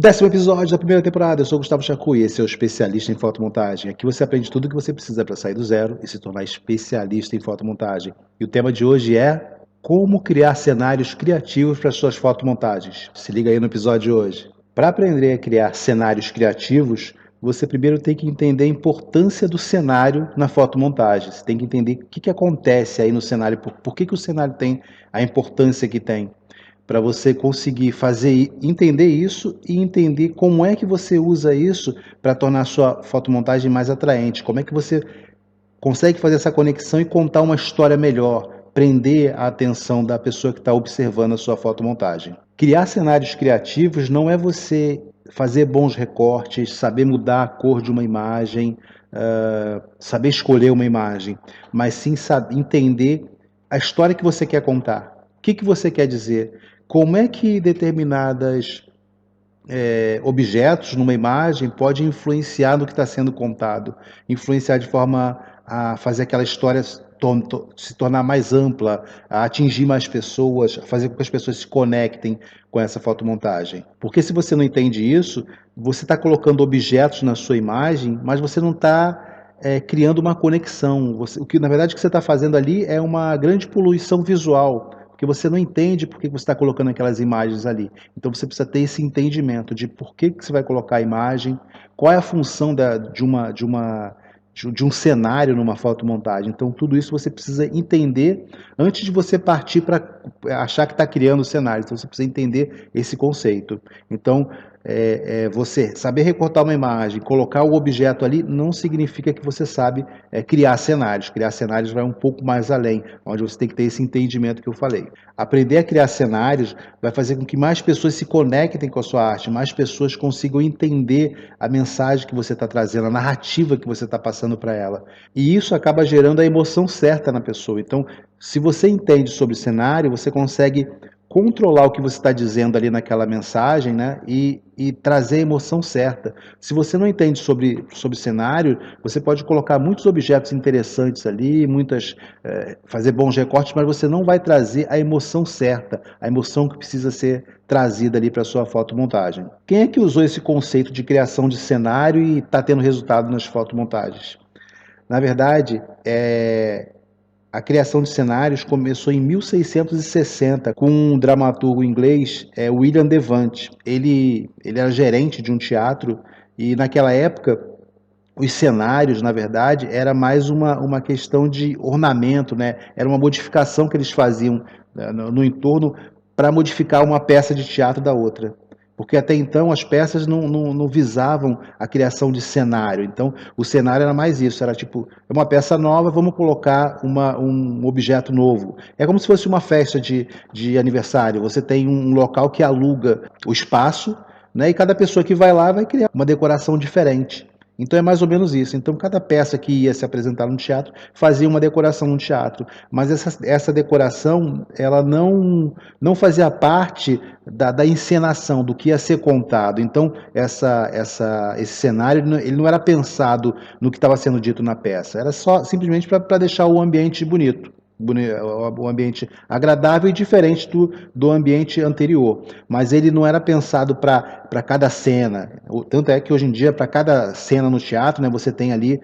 10º episódio da primeira temporada. Eu sou o Gustavo Chacu e esse é o Especialista em Fotomontagem. Aqui você aprende tudo o que você precisa para sair do zero e se tornar especialista em fotomontagem. E o tema de hoje é como criar cenários criativos para suas fotomontagens. Se liga aí no episódio de hoje. Para aprender a criar cenários criativos, você primeiro tem que entender a importância do cenário na fotomontagem. Você tem que entender o que acontece aí no cenário, por que o cenário tem a importância que tem, para você conseguir entender isso e entender como é que você usa isso para tornar a sua fotomontagem mais atraente. Como é que você consegue fazer essa conexão e contar uma história melhor, prender a atenção da pessoa que está observando a sua fotomontagem. Criar cenários criativos não é você fazer bons recortes, saber mudar a cor de uma imagem, saber escolher uma imagem, mas sim saber entender a história que você quer contar. O que você quer dizer? Como é que determinadas objetos numa imagem pode influenciar no que está sendo contado, influenciar de forma a fazer aquela história se tornar mais ampla, a atingir mais pessoas, a fazer com que as pessoas se conectem com essa fotomontagem. Porque se você não entende isso, você está colocando objetos na sua imagem, mas você não está criando uma conexão. O que na verdade o que você está fazendo ali é uma grande poluição visual, porque você não entende por que você está colocando aquelas imagens ali. Então você precisa ter esse entendimento de por que você vai colocar a imagem, qual é a função de um cenário numa fotomontagem. Então tudo isso você precisa entender antes de você partir para achar que está criando o cenário. Então você precisa entender esse conceito. Então você saber recortar uma imagem, colocar o objeto ali, não significa que você sabe criar cenários. Criar cenários vai um pouco mais além, onde você tem que ter esse entendimento que eu falei. Aprender a criar cenários vai fazer com que mais pessoas se conectem com a sua arte, mais pessoas consigam entender a mensagem que você está trazendo, a narrativa que você está passando para ela. E isso acaba gerando a emoção certa na pessoa. Então, se você entende sobre cenário, você consegue controlar o que você está dizendo ali naquela mensagem, né? E trazer a emoção certa. Se você não entende sobre cenário, você pode colocar muitos objetos interessantes ali, fazer bons recortes, mas você não vai trazer a emoção certa, a emoção que precisa ser trazida ali para a sua fotomontagem. Quem é que usou esse conceito de criação de cenário e está tendo resultado nas fotomontagens? Na verdade, a criação de cenários começou em 1660 com um dramaturgo inglês, William Devant. Ele era gerente de um teatro e naquela época os cenários, na verdade, era mais uma questão de ornamento, né? Era uma modificação que eles faziam no entorno para modificar uma peça de teatro da outra. Porque até então as peças não visavam a criação de cenário. Então o cenário era mais isso, era tipo, é uma peça nova, vamos colocar um objeto novo. É como se fosse uma festa de aniversário. Você tem um local que aluga o espaço, né? E cada pessoa que vai lá vai criar uma decoração diferente. Então é mais ou menos isso. Então cada peça que ia se apresentar no teatro fazia uma decoração no teatro, mas essa decoração ela não fazia parte da encenação, do que ia ser contado. Então esse cenário ele não era pensado no que estava sendo dito na peça, era só simplesmente para deixar o ambiente bonito. O ambiente agradável e diferente do ambiente anterior, mas ele não era pensado para cada cena. Tanto é que hoje em dia, para cada cena no teatro, né, você tem ali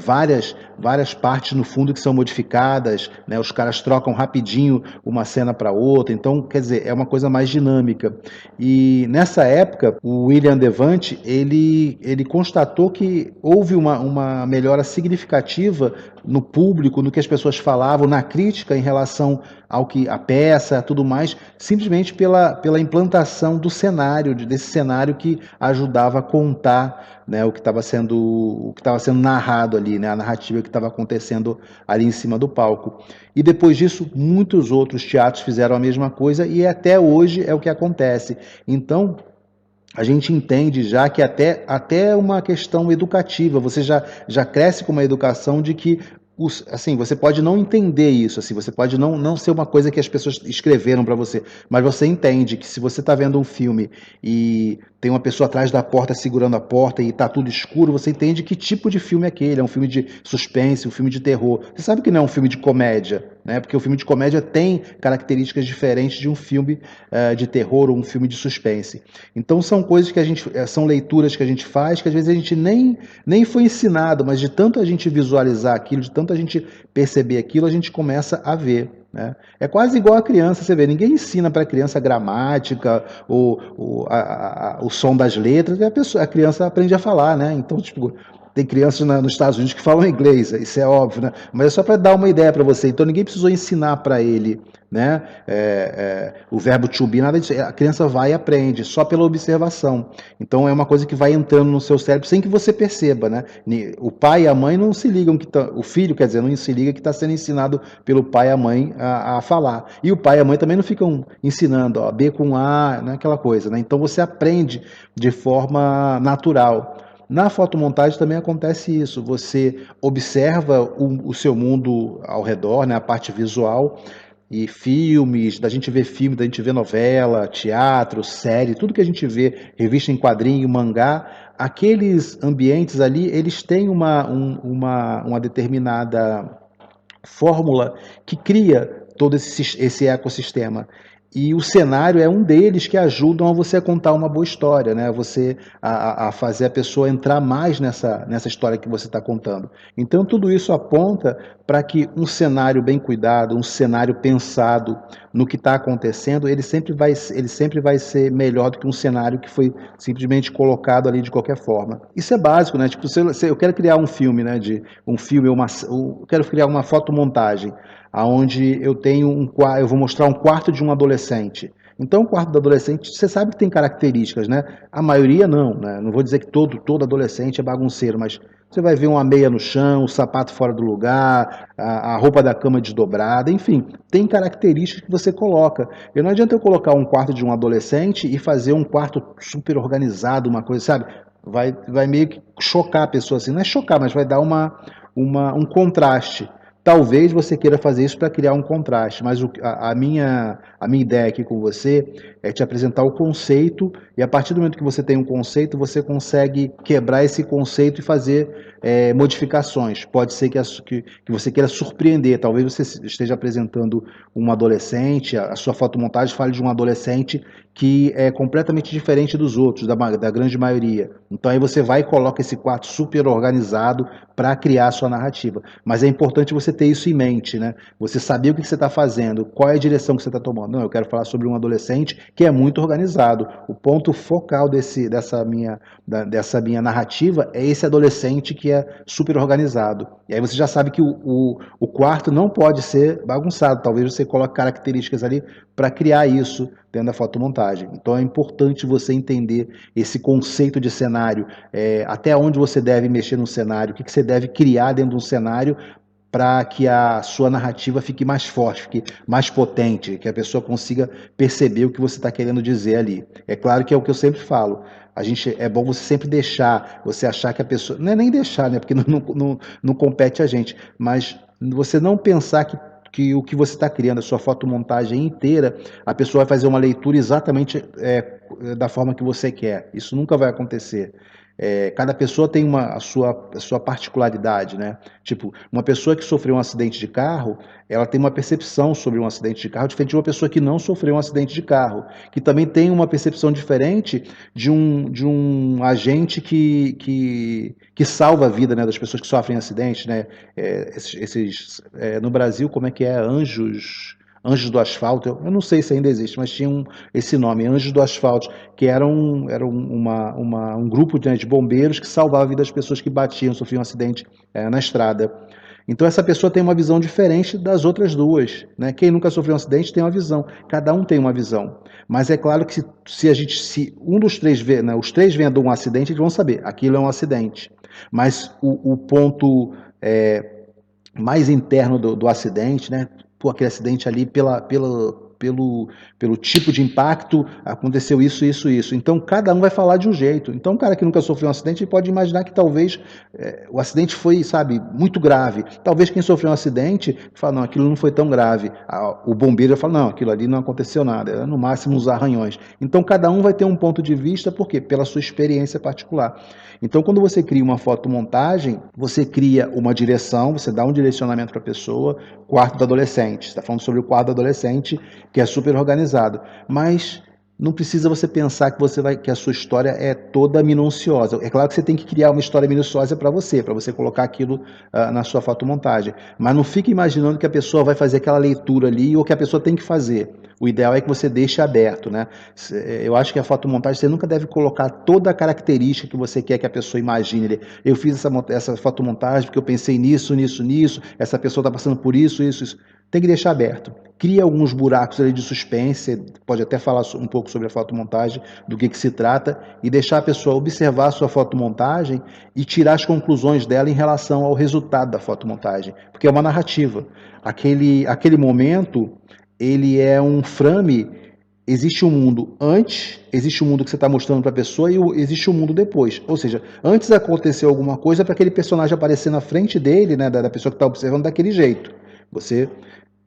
várias partes no fundo que são modificadas, né, os caras trocam rapidinho uma cena para outra, então quer dizer, é uma coisa mais dinâmica. E nessa época o William Devant ele constatou que houve uma melhora significativa no público, no que as pessoas falavam, na crítica em relação ao que a peça, tudo mais, simplesmente pela implantação do cenário, desse cenário que ajudava a contar, né, o que estava sendo narrado ali, né, a narrativa que estava acontecendo ali em cima do palco. E depois disso, muitos outros teatros fizeram a mesma coisa e até hoje é o que acontece. Então, a gente entende já que até uma questão educativa, você já cresce com uma educação de que assim, você pode não entender isso, assim, você pode não ser uma coisa que as pessoas escreveram para você, mas você entende que se você está vendo um filme e tem uma pessoa atrás da porta segurando a porta e tá tudo escuro, você entende que tipo de filme é aquele. É um filme de suspense, um filme de terror. Você sabe que não é um filme de comédia, né? Porque o filme de comédia tem características diferentes de um filme de terror ou um filme de suspense. Então são coisas que a gente, são leituras que a gente faz, que às vezes a gente nem foi ensinado, mas de tanto a gente visualizar aquilo, de tanto a gente perceber aquilo, a gente começa a ver. Né? É quase igual a criança, você vê, ninguém ensina para a criança gramática, o som das letras, e a criança aprende a falar, né? Então, tipo, tem crianças nos Estados Unidos que falam inglês, isso é óbvio, né? Mas é só para dar uma ideia para você. Então, ninguém precisou ensinar para ele, né? O verbo to be, nada disso. A criança vai e aprende, só pela observação. Então, é uma coisa que vai entrando no seu cérebro sem que você perceba, né? O pai e a mãe não se ligam, o filho, quer dizer, não se liga que está sendo ensinado pelo pai e a mãe a falar. E o pai e a mãe também não ficam ensinando, ó, B com A, né? Aquela coisa, né? Então, você aprende de forma natural. Na fotomontagem também acontece isso. Você observa o seu mundo ao redor, né, a parte visual, e filmes, da gente ver filme, da gente ver novela, teatro, série, tudo que a gente vê, revista em quadrinho, mangá, aqueles ambientes ali, eles têm uma determinada fórmula que cria todo esse ecossistema. E o cenário é um deles que ajudam a você a contar uma boa história, né? Você a fazer a pessoa entrar mais nessa história que você está contando. Então tudo isso aponta para que um cenário bem cuidado, um cenário pensado no que está acontecendo, ele sempre vai ser melhor do que um cenário que foi simplesmente colocado ali de qualquer forma. Isso é básico, né? Tipo, eu quero criar um filme, né? De um filme, eu quero criar uma fotomontagem aonde eu vou mostrar um quarto de um adolescente. Então, o quarto do adolescente, você sabe que tem características, né? A maioria não, né? Não vou dizer que todo adolescente é bagunceiro, mas você vai ver uma meia no chão, o sapato fora do lugar, a roupa da cama desdobrada, enfim, tem características que você coloca. E não adianta eu colocar um quarto de um adolescente e fazer um quarto super organizado, uma coisa, sabe? Vai meio que chocar a pessoa assim, não é chocar, mas vai dar um contraste. Talvez você queira fazer isso para criar um contraste, mas a minha ideia aqui com você é te apresentar o conceito, e a partir do momento que você tem um conceito, você consegue quebrar esse conceito e fazer modificações. Pode ser que você queira surpreender, talvez você esteja apresentando um adolescente, a sua fotomontagem fale de um adolescente que é completamente diferente dos outros, da grande maioria. Então aí você vai e coloca esse quarto super organizado para criar a sua narrativa. Mas é importante você ter isso em mente, né? Você saber o que você está fazendo, qual é a direção que você está tomando. Não, eu quero falar sobre um adolescente que é muito organizado. O ponto focal dessa minha narrativa é esse adolescente que é super organizado. E aí você já sabe que o quarto não pode ser bagunçado. Talvez você coloque características ali para criar isso dentro da fotomontagem. Então é importante você entender esse conceito de cenário, até onde você deve mexer no cenário, o que você deve criar dentro de um cenário para que a sua narrativa fique mais forte, fique mais potente, que a pessoa consiga perceber o que você está querendo dizer ali. É claro que é o que eu sempre falo. É bom você sempre deixar, você achar que a pessoa. Não é nem deixar, né? Porque não compete a gente, mas você não pensar que o que você está criando, a sua fotomontagem inteira, a pessoa vai fazer uma leitura exatamente da forma que você quer. Isso nunca vai acontecer. Cada pessoa tem a sua particularidade, né? Tipo, uma pessoa que sofreu um acidente de carro, ela tem uma percepção sobre um acidente de carro diferente de uma pessoa que não sofreu um acidente de carro, que também tem uma percepção diferente de um agente que salva a vida, né, das pessoas que sofrem acidentes, né? No Brasil, como é que é? Anjos do Asfalto, eu não sei se ainda existe, mas tinha esse nome, Anjos do Asfalto, que era um grupo de bombeiros que salvava a vida das pessoas que batiam, sofriam um acidente na estrada. Então essa pessoa tem uma visão diferente das outras duas, né? Quem nunca sofreu um acidente tem uma visão, cada um tem uma visão. Mas é claro que se um dos três vê, né, os três vendo um acidente, eles vão saber, aquilo é um acidente. Mas o ponto mais interno do acidente, né? Pô, aquele acidente ali pelo tipo de impacto, aconteceu isso, isso, isso. Então, cada um vai falar de um jeito. Então, um cara que nunca sofreu um acidente, ele pode imaginar que talvez o acidente foi, sabe, muito grave. Talvez quem sofreu um acidente fala, não, aquilo não foi tão grave. O bombeiro fala, não, aquilo ali não aconteceu nada, no máximo uns arranhões. Então, cada um vai ter um ponto de vista, por quê? Pela sua experiência particular. Então, quando você cria uma fotomontagem, você cria uma direção, você dá um direcionamento para a pessoa, quarto do adolescente. Você está falando sobre o quarto do adolescente, que é super organizado. Mas não precisa você pensar que a sua história é toda minuciosa. É claro que você tem que criar uma história minuciosa para você colocar aquilo na sua fotomontagem. Mas não fique imaginando que a pessoa vai fazer aquela leitura ali ou que a pessoa tem que fazer. O ideal é que você deixe aberto, né? Eu acho que a fotomontagem você nunca deve colocar toda a característica que você quer que a pessoa imagine. Eu fiz essa fotomontagem porque eu pensei nisso, nisso, nisso. Essa pessoa está passando por isso, isso, isso. Tem que deixar aberto. Cria alguns buracos ali de suspense, pode até falar um pouco sobre a fotomontagem, do que se trata, e deixar a pessoa observar a sua fotomontagem e tirar as conclusões dela em relação ao resultado da fotomontagem, porque é uma narrativa. Aquele momento, ele é um frame. Existe um mundo antes, existe um mundo que você está mostrando para a pessoa e existe um mundo depois. Ou seja, antes aconteceu alguma coisa para aquele personagem aparecer na frente dele, né, da pessoa que está observando daquele jeito. Você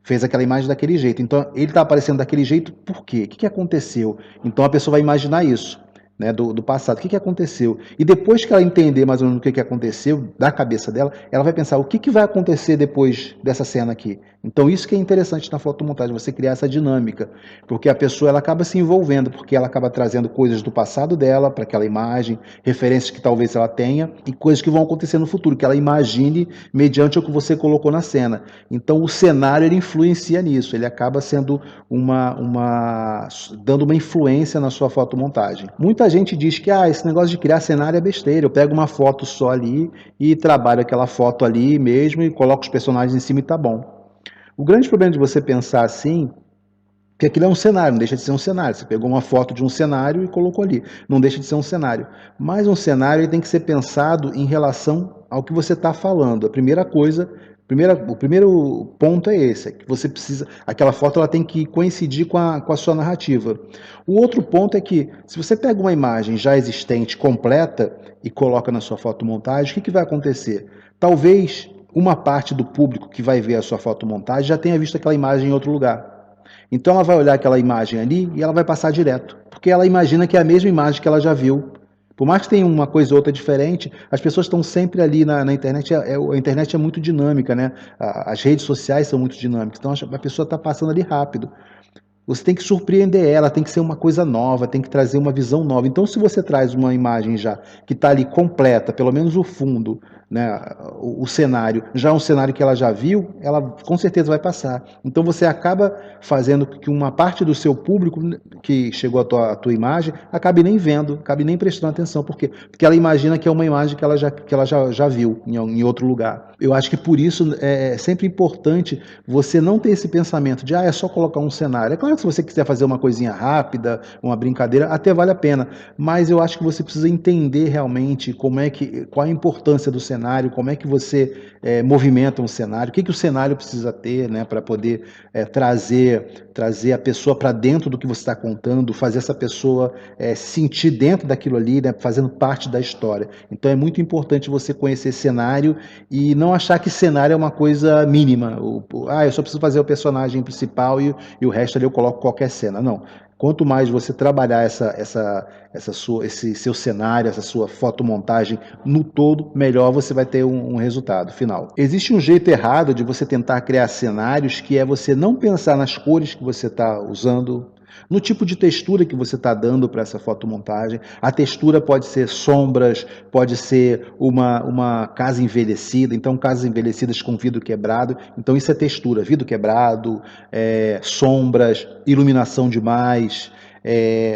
fez aquela imagem daquele jeito. Então, ele está aparecendo daquele jeito por quê? O que aconteceu? Então, a pessoa vai imaginar isso, né, do passado. O que aconteceu? E depois que ela entender mais ou menos o que aconteceu da cabeça dela, ela vai pensar o que vai acontecer depois dessa cena aqui. Então, isso que é interessante na fotomontagem, você criar essa dinâmica, porque a pessoa ela acaba se envolvendo, porque ela acaba trazendo coisas do passado dela para aquela imagem, referências que talvez ela tenha e coisas que vão acontecer no futuro, que ela imagine mediante o que você colocou na cena. Então, o cenário ele influencia nisso, ele acaba sendo dando uma influência na sua fotomontagem. Muita gente diz que esse negócio de criar cenário é besteira, eu pego uma foto só ali e trabalho aquela foto ali mesmo e coloco os personagens em cima e tá bom. O grande problema de você pensar assim, que aquilo é um cenário, não deixa de ser um cenário. Você pegou uma foto de um cenário e colocou ali. Não deixa de ser um cenário. Mas um cenário ele tem que ser pensado em relação ao que você está falando. A primeira coisa, o primeiro ponto é esse, é que você precisa. Aquela foto ela tem que coincidir com a sua narrativa. O outro ponto é que, se você pega uma imagem já existente, completa, e coloca na sua fotomontagem, o que vai acontecer? Talvez uma parte do público que vai ver a sua fotomontagem já tenha visto aquela imagem em outro lugar. Então ela vai olhar aquela imagem ali e ela vai passar direto, porque ela imagina que é a mesma imagem que ela já viu. Por mais que tenha uma coisa ou outra diferente, as pessoas estão sempre ali na internet. A internet é muito dinâmica, né? As redes sociais são muito dinâmicas, então a pessoa está passando ali rápido. Você tem que surpreender ela, tem que ser uma coisa nova, tem que trazer uma visão nova. Então, se você traz uma imagem já que está ali completa, pelo menos o fundo, né, o cenário, já é um cenário que ela já viu, ela com certeza vai passar. Então, você acaba fazendo que uma parte do seu público que chegou à tua imagem acabe nem vendo, acabe nem prestando atenção. Por quê? Porque ela imagina que é uma imagem que ela já viu em outro lugar. Eu acho que por isso é sempre importante você não ter esse pensamento de é só colocar um cenário. É claro que se você quiser fazer uma coisinha rápida, uma brincadeira, até vale a pena. Mas eu acho que você precisa entender realmente qual a importância do cenário, como é que você movimenta um cenário, o que o cenário precisa ter, né, para poder trazer a pessoa para dentro do que você está contando, fazer essa pessoa se sentir dentro daquilo ali, né, fazendo parte da história. Então é muito importante você conhecer cenário e não achar que cenário é uma coisa mínima. Eu só preciso fazer o personagem principal e o resto ali eu coloco qualquer cena. Não. Quanto mais você trabalhar esse seu cenário, essa sua fotomontagem no todo, melhor você vai ter um resultado final. Existe um jeito errado de você tentar criar cenários, que é você não pensar nas cores que você está usando, no tipo de textura que você está dando para essa fotomontagem. A textura pode ser sombras, pode ser uma casa envelhecida, então casas envelhecidas com vidro quebrado, então isso é textura, vidro quebrado, sombras, iluminação demais,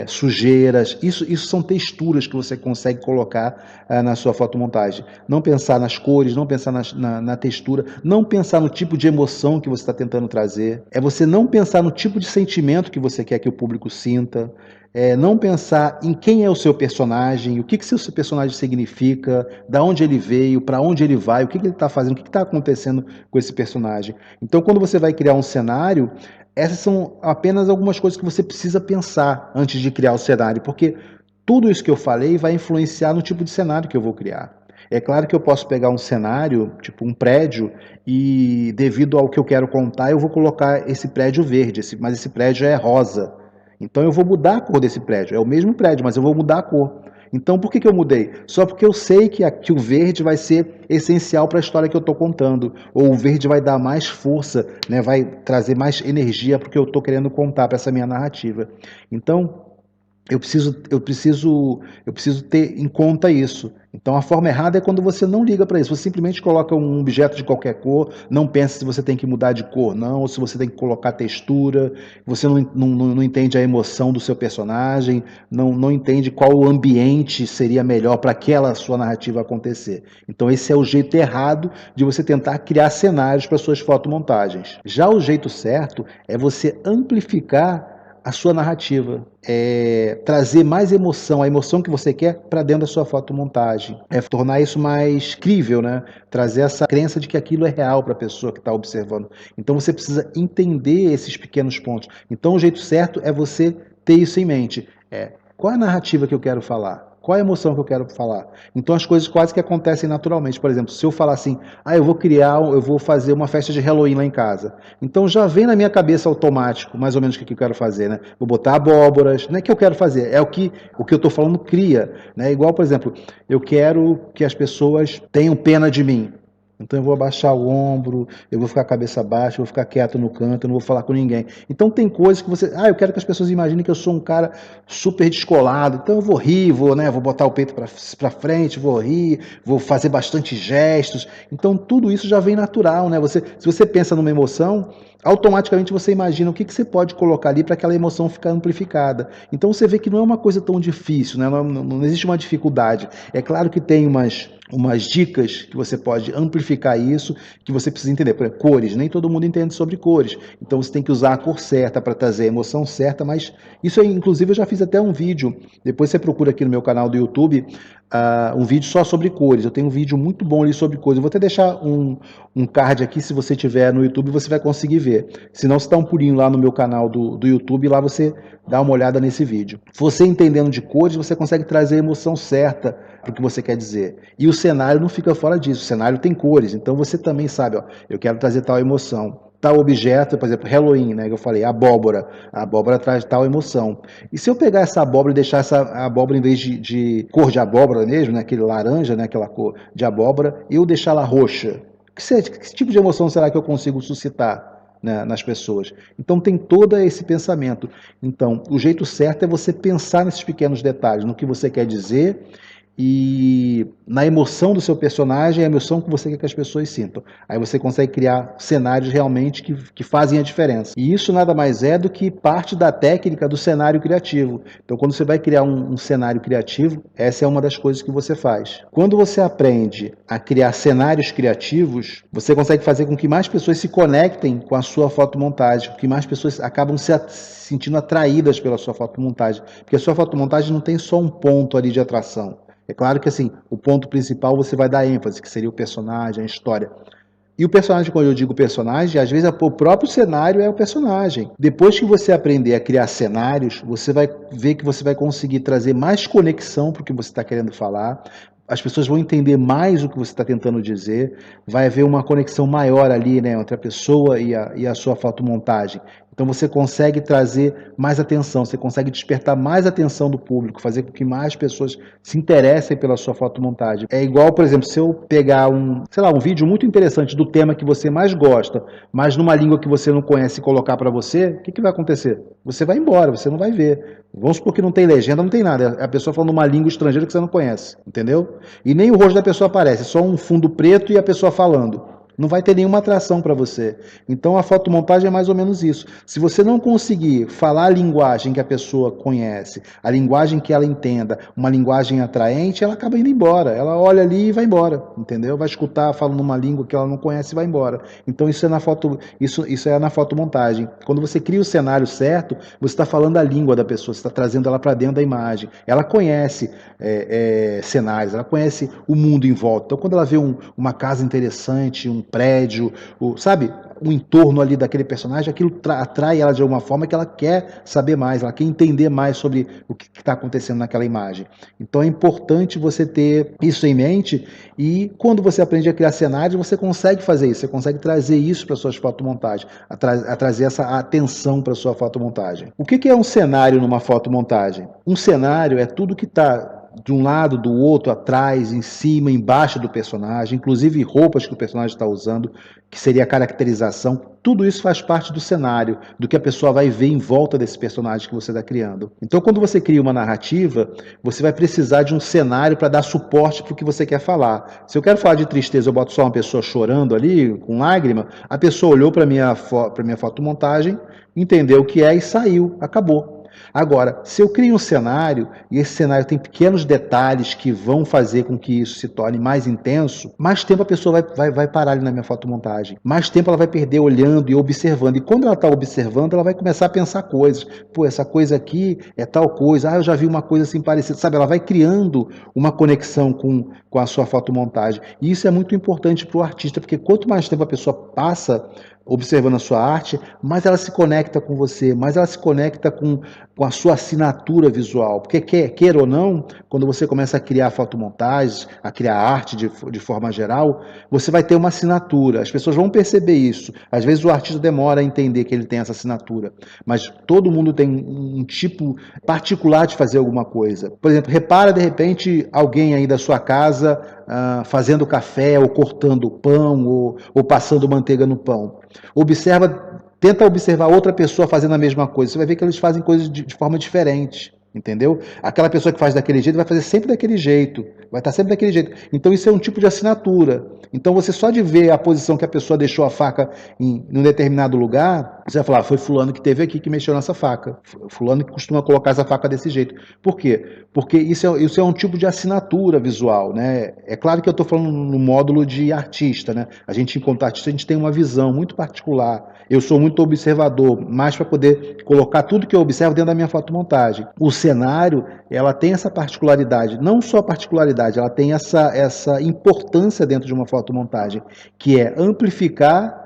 sujeiras, isso são texturas que você consegue colocar na sua fotomontagem. Não pensar nas cores, não pensar na textura, não pensar no tipo de emoção que você está tentando trazer, é você não pensar no tipo de sentimento que você quer que o público sinta, não pensar em quem é o seu personagem, o que seu personagem significa, da onde ele veio, para onde ele vai, o que ele está fazendo, o que está acontecendo com esse personagem. Então, quando você vai criar um cenário, Essas são apenas algumas coisas que você precisa pensar antes de criar o cenário, porque tudo isso que eu falei vai influenciar no tipo de cenário que eu vou criar. É claro que eu posso pegar um cenário, tipo um prédio, e devido ao que eu quero contar, eu vou colocar esse prédio verde, mas esse prédio é rosa. Então eu vou mudar a cor desse prédio. É o mesmo prédio, mas eu vou mudar a cor. Então por que que eu mudei? Só porque eu sei que o verde vai ser essencial para a história que eu estou contando. Ou o verde vai dar mais força, né? Vai trazer mais energia para o que eu estou querendo contar, para essa minha narrativa. Então, eu preciso ter em conta isso. Então a forma errada é quando você não liga para isso. Você simplesmente coloca um objeto de qualquer cor, não pensa se você tem que mudar de cor, não, ou se você tem que colocar textura, você não entende a emoção do seu personagem, não entende qual o ambiente seria melhor para aquela sua narrativa acontecer. Então esse é o jeito errado de você tentar criar cenários para suas fotomontagens. Já o jeito certo é você amplificar a sua narrativa, trazer mais emoção, a emoção que você quer para dentro da sua fotomontagem, tornar isso mais crível, né? Trazer essa crença de que aquilo é real para a pessoa que está observando. Então você precisa entender esses pequenos pontos. Então o jeito certo é você ter isso em mente. Qual é a narrativa que eu quero falar? Qual é a emoção que eu quero falar? Então as coisas quase que acontecem naturalmente. Por exemplo, se eu falar assim, eu vou fazer uma festa de Halloween lá em casa. Então já vem na minha cabeça automático, mais ou menos o que eu quero fazer, né? Vou botar abóboras, não é que eu quero fazer, é o que eu estou falando cria, né? Igual, por exemplo, eu quero que as pessoas tenham pena de mim. Então eu vou abaixar o ombro, eu vou ficar a cabeça baixa, eu vou ficar quieto no canto, eu não vou falar com ninguém. Então tem coisas que você, eu quero que as pessoas imaginem que eu sou um cara super descolado, então eu vou rir, vou botar o peito para frente, vou rir, vou fazer bastante gestos. Então tudo isso já vem natural, né? Se você pensa numa emoção, automaticamente você imagina o que você pode colocar ali para aquela emoção ficar amplificada. Então você vê que não é uma coisa tão difícil, né? Não existe uma dificuldade. É claro que tem umas dicas que você pode amplificar isso, que você precisa entender. Por exemplo, cores, nem todo mundo entende sobre cores. Então você tem que usar a cor certa para trazer a emoção certa, mas isso aí, inclusive, eu já fiz até um vídeo. Depois você procura aqui no meu canal do YouTube, um vídeo só sobre cores. Eu tenho um vídeo muito bom ali sobre cores. Eu vou até deixar um card aqui, se você tiver no YouTube, você vai conseguir ver. Se não, você dá um pulinho lá no meu canal do YouTube, lá você dá uma olhada nesse vídeo. Você entendendo de cores, você consegue trazer a emoção certa para o que você quer dizer. E o cenário não fica fora disso. O cenário tem cores, então você também sabe, eu quero trazer tal emoção. Tal objeto, por exemplo, Halloween, né, que eu falei, abóbora. A abóbora traz tal emoção. E se eu pegar essa abóbora e deixar essa abóbora, em vez de cor de abóbora mesmo, né, aquele laranja, né, aquela cor de abóbora, eu deixar ela roxa, que tipo de emoção será que eu consigo suscitar, né, nas pessoas? Então tem todo esse pensamento. Então, o jeito certo é você pensar nesses pequenos detalhes, no que você quer dizer e na emoção do seu personagem, a emoção que você quer que as pessoas sintam. Aí você consegue criar cenários realmente que fazem a diferença. E isso nada mais é do que parte da técnica do cenário criativo. Então, quando você vai criar um cenário criativo, essa é uma das coisas que você faz. Quando você aprende a criar cenários criativos, você consegue fazer com que mais pessoas se conectem com a sua fotomontagem, que mais pessoas acabam se sentindo atraídas pela sua fotomontagem. Porque a sua fotomontagem não tem só um ponto ali de atração. É claro que assim, o ponto principal você vai dar ênfase, que seria o personagem, a história. E o personagem, quando eu digo personagem, às vezes o próprio cenário é o personagem. Depois que você aprender a criar cenários, você vai ver que você vai conseguir trazer mais conexão para o que você está querendo falar. As pessoas vão entender mais o que você está tentando dizer, vai haver uma conexão maior ali, né, entre a pessoa e a sua fotomontagem. Então você consegue trazer mais atenção, você consegue despertar mais atenção do público, fazer com que mais pessoas se interessem pela sua fotomontagem. É igual, por exemplo, se eu pegar um vídeo muito interessante do tema que você mais gosta, mas numa língua que você não conhece e colocar para você, o que vai acontecer? Você vai embora, você não vai ver. Vamos supor que não tem legenda, não tem nada. É a pessoa falando uma língua estrangeira que você não conhece, entendeu? E nem o rosto da pessoa aparece, é só um fundo preto e a pessoa falando. Não vai ter nenhuma atração para você. Então a fotomontagem é mais ou menos isso. Se você não conseguir falar a linguagem que a pessoa conhece, a linguagem que ela entenda, uma linguagem atraente, ela acaba indo embora. Ela olha ali e vai embora, entendeu? Vai escutar falando uma língua que ela não conhece e vai embora. Então isso é na fotomontagem. Quando você cria o cenário certo, você está falando a língua da pessoa, você está trazendo ela para dentro da imagem. Ela conhece cenários, ela conhece o mundo em volta. Então quando ela vê uma casa interessante, um prédio, sabe? o entorno ali daquele personagem, aquilo atrai ela de alguma forma que ela quer saber mais, ela quer entender mais sobre o que está acontecendo naquela imagem. Então é importante você ter isso em mente, e quando você aprende a criar cenários, você consegue fazer isso, você consegue trazer isso para suas fotomontagens, a trazer essa atenção para sua fotomontagem. O que é um cenário numa fotomontagem? Um cenário é tudo que está de um lado, do outro, atrás, em cima, embaixo do personagem, inclusive roupas que o personagem está usando, que seria a caracterização. Tudo isso faz parte do cenário, do que a pessoa vai ver em volta desse personagem que você está criando. Então, quando você cria uma narrativa, você vai precisar de um cenário para dar suporte para o que você quer falar. Se eu quero falar de tristeza, eu boto só uma pessoa chorando ali, com lágrima, a pessoa olhou para a minha fotomontagem, entendeu o que é e saiu, acabou. Agora, se eu crio um cenário, e esse cenário tem pequenos detalhes que vão fazer com que isso se torne mais intenso, mais tempo a pessoa vai parar ali na minha fotomontagem. Mais tempo ela vai perder olhando e observando. E quando ela está observando, ela vai começar a pensar coisas. Pô, essa coisa aqui é tal coisa. Ah, eu já vi uma coisa assim parecida. Sabe, ela vai criando uma conexão com a sua fotomontagem. E isso é muito importante para o artista, porque quanto mais tempo a pessoa passa observando a sua arte, mais ela se conecta com você, mais ela se conecta com a sua assinatura visual. Porque queira ou não, quando você começa a criar fotomontagens, a criar arte de forma geral, você vai ter uma assinatura. As pessoas vão perceber isso. Às vezes o artista demora a entender que ele tem essa assinatura, mas todo mundo tem um tipo particular de fazer alguma coisa. Por exemplo, repara de repente alguém aí da sua casa fazendo café, ou cortando pão, ou passando manteiga no pão. Tenta observar outra pessoa fazendo a mesma coisa. Você vai ver que eles fazem coisas de forma diferente, entendeu? Aquela pessoa que faz daquele jeito vai fazer sempre daquele jeito, vai estar sempre daquele jeito. Então isso é um tipo de assinatura. Então você só de ver a posição que a pessoa deixou a faca em um determinado lugar, você vai falar, foi fulano que teve aqui que mexeu nessa faca. Fulano que costuma colocar essa faca desse jeito. Por quê? Porque isso é um tipo de assinatura visual, né? É claro que eu estou falando no módulo de artista, né? A gente, enquanto artista, a gente tem uma visão muito particular. Eu sou muito observador, mais para poder colocar tudo que eu observo dentro da minha fotomontagem. O cenário, ela tem essa particularidade, não só a particularidade, ela tem essa importância dentro de uma fotomontagem, que é amplificar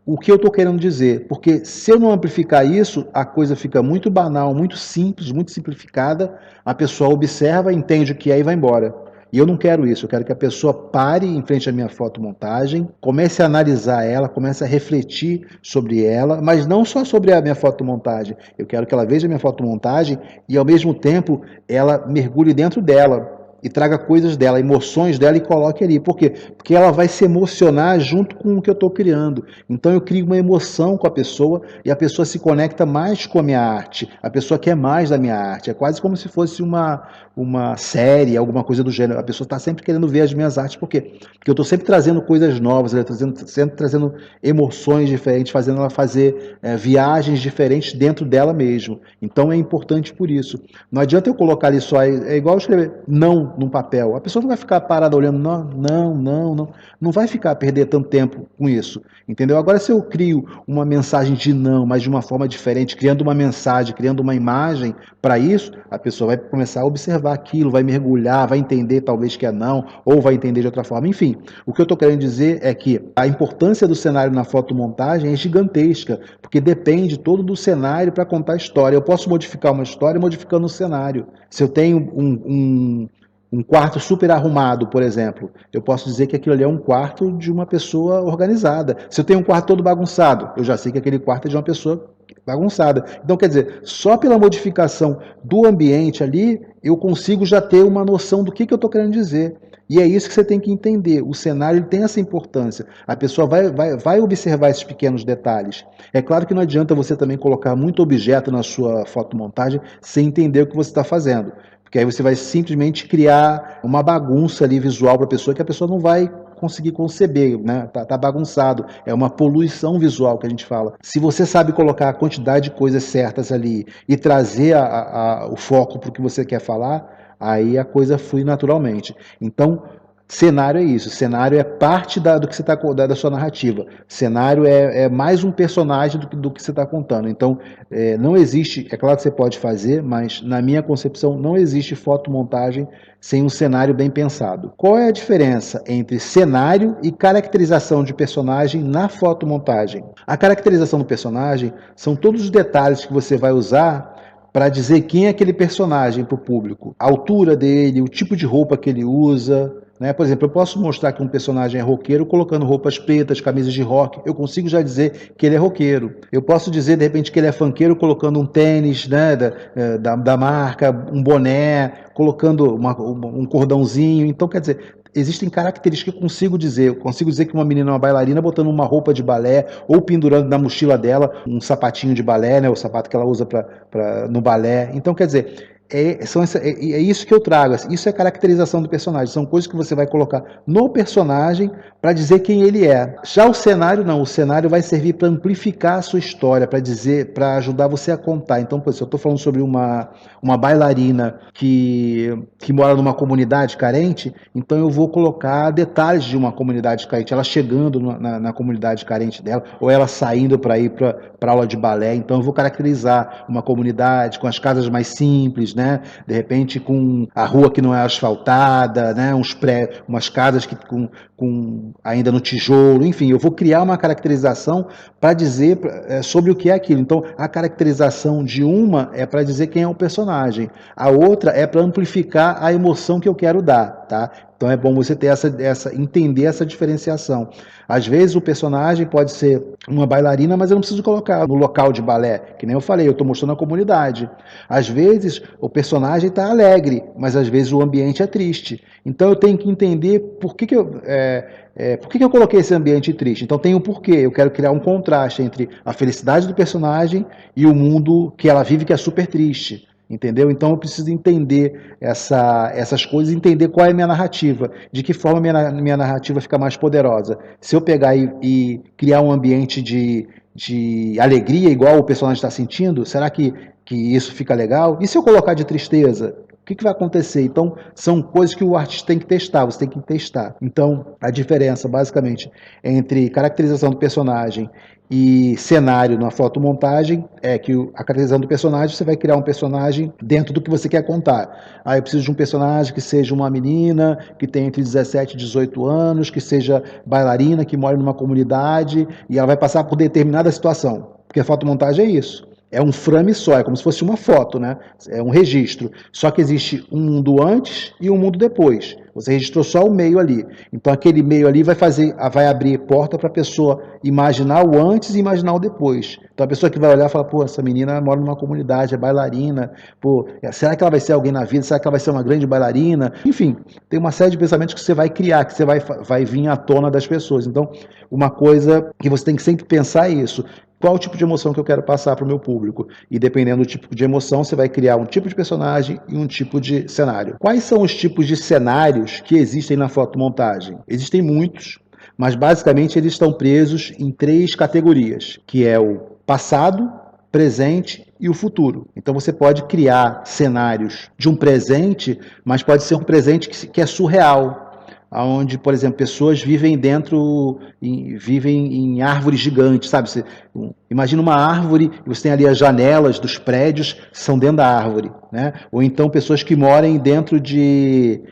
o que eu estou querendo dizer. Porque se eu não amplificar isso, a coisa fica muito banal, muito simples, muito simplificada, a pessoa observa, entende o que é e vai embora. E eu não quero isso, eu quero que a pessoa pare em frente à minha fotomontagem, comece a analisar ela, comece a refletir sobre ela, mas não só sobre a minha fotomontagem. Eu quero que ela veja a minha fotomontagem e, ao mesmo tempo, ela mergulhe dentro dela e traga coisas dela, emoções dela, e coloque ali. Por quê? Porque ela vai se emocionar junto com o que eu estou criando. Então eu crio uma emoção com a pessoa e a pessoa se conecta mais com a minha arte. A pessoa quer mais da minha arte. É quase como se fosse uma série, alguma coisa do gênero. A pessoa está sempre querendo ver as minhas artes. Por quê? Porque eu estou sempre trazendo coisas novas, sempre trazendo emoções diferentes, fazendo ela fazer viagens diferentes dentro dela mesmo. Então é importante por isso. Não adianta eu colocar ali só, é igual eu escrever não num papel. A pessoa não vai ficar parada olhando, não. Não vai ficar, perder tanto tempo com isso, entendeu? Agora, se eu crio uma mensagem de não, mas de uma forma diferente, criando uma mensagem, criando uma imagem para isso, a pessoa vai começar a observar aquilo, vai mergulhar, vai entender talvez que é não, ou vai entender de outra forma. Enfim, o que eu estou querendo dizer é que a importância do cenário na fotomontagem é gigantesca, porque depende todo do cenário para contar a história. Eu posso modificar uma história modificando o cenário. Se eu tenho um quarto super arrumado, por exemplo, eu posso dizer que aquilo ali é um quarto de uma pessoa organizada. Se eu tenho um quarto todo bagunçado, eu já sei que aquele quarto é de uma pessoa bagunçada. Então, quer dizer, só pela modificação do ambiente ali, eu consigo já ter uma noção do que eu estou querendo dizer. E é isso que você tem que entender. O cenário ele tem essa importância. A pessoa vai observar esses pequenos detalhes. É claro que não adianta você também colocar muito objeto na sua fotomontagem sem entender o que você está fazendo. Porque aí você vai simplesmente criar uma bagunça ali visual para a pessoa que a pessoa não vai conseguir conceber, né? Tá bagunçado. É uma poluição visual que a gente fala. Se você sabe colocar a quantidade de coisas certas ali e trazer o foco para o que você quer falar, aí a coisa flui naturalmente. Então, Cenário é isso, cenário é parte do que você está da sua narrativa. Cenário é mais um personagem do que você está contando. Então, não existe, é claro que você pode fazer, mas na minha concepção não existe fotomontagem sem um cenário bem pensado. Qual é a diferença entre cenário e caracterização de personagem na fotomontagem? A caracterização do personagem são todos os detalhes que você vai usar para dizer quem é aquele personagem para o público. A altura dele, o tipo de roupa que ele usa, né? Por exemplo, eu posso mostrar que um personagem é roqueiro colocando roupas pretas, camisas de rock. Eu consigo já dizer que ele é roqueiro. Eu posso dizer, de repente, que ele é funkeiro colocando um tênis, né, da marca, um boné, colocando um cordãozinho. Então, quer dizer, existem características que eu consigo dizer. Eu consigo dizer que uma menina é uma bailarina botando uma roupa de balé ou pendurando na mochila dela um sapatinho de balé, né, o sapato que ela usa no balé. Então, quer dizer, é isso que eu trago. Isso é caracterização do personagem. São coisas que você vai colocar no personagem para dizer quem ele é. Já o cenário não. O cenário vai servir para amplificar a sua história, para dizer, para ajudar você a contar. Então, por exemplo, eu estou falando sobre uma bailarina que mora numa comunidade carente, então eu vou colocar detalhes de uma comunidade carente, ela chegando na comunidade carente dela, ou ela saindo para ir para aula de balé. Então eu vou caracterizar uma comunidade com as casas mais simples, né? De repente com a rua que não é asfaltada, né? Umas casas ainda no tijolo, enfim, eu vou criar uma caracterização para dizer sobre o que é aquilo. Então a caracterização de uma é para dizer quem é o personagem, a outra é para amplificar a emoção que eu quero dar, tá? Então é bom você ter entender essa diferenciação. Às vezes o personagem pode ser uma bailarina, mas eu não preciso colocar no local de balé, que nem eu falei, eu estou mostrando a comunidade. Às vezes o personagem está alegre, mas às vezes o ambiente é triste. Então eu tenho que entender por que eu coloquei esse ambiente triste. Então tem um porquê. Eu quero criar um contraste entre a felicidade do personagem e o mundo que ela vive, que é super triste. Entendeu? Então eu preciso entender essas coisas, entender qual é a minha narrativa, de que forma minha narrativa fica mais poderosa. Se eu pegar e criar um ambiente de alegria, igual o personagem está sentindo, será que isso fica legal? E se eu colocar de tristeza? O que vai acontecer? Então, são coisas que o artista tem que testar, você tem que testar. Então, a diferença, basicamente, entre caracterização do personagem e cenário na fotomontagem é que a caracterização do personagem, você vai criar um personagem dentro do que você quer contar. Eu preciso de um personagem que seja uma menina, que tenha entre 17 e 18 anos, que seja bailarina, que mora numa comunidade, e ela vai passar por determinada situação. Porque a fotomontagem é isso. É um frame só, é como se fosse uma foto, né? É um registro. Só que existe um mundo antes e um mundo depois. Você registrou só o meio ali. Então aquele meio ali vai abrir porta para a pessoa imaginar o antes e imaginar o depois. Então a pessoa que vai olhar e fala, pô, essa menina mora numa comunidade, é bailarina, pô, será que ela vai ser alguém na vida? Será que ela vai ser uma grande bailarina? Enfim, tem uma série de pensamentos que você vai criar, que você vai vir à tona das pessoas. Então, uma coisa que você tem que sempre pensar é isso. Qual o tipo de emoção que eu quero passar para o meu público? E dependendo do tipo de emoção, você vai criar um tipo de personagem e um tipo de cenário. Quais são os tipos de cenários que existem na fotomontagem? Existem muitos, mas basicamente eles estão presos em 3 categorias, que é o passado, presente e o futuro. Então você pode criar cenários de um presente, mas pode ser um presente que é surreal, onde, por exemplo, pessoas vivem em árvores gigantes, sabe? Imagina uma árvore e você tem ali as janelas dos prédios que são dentro da árvore, né? Ou então pessoas que moram dentro de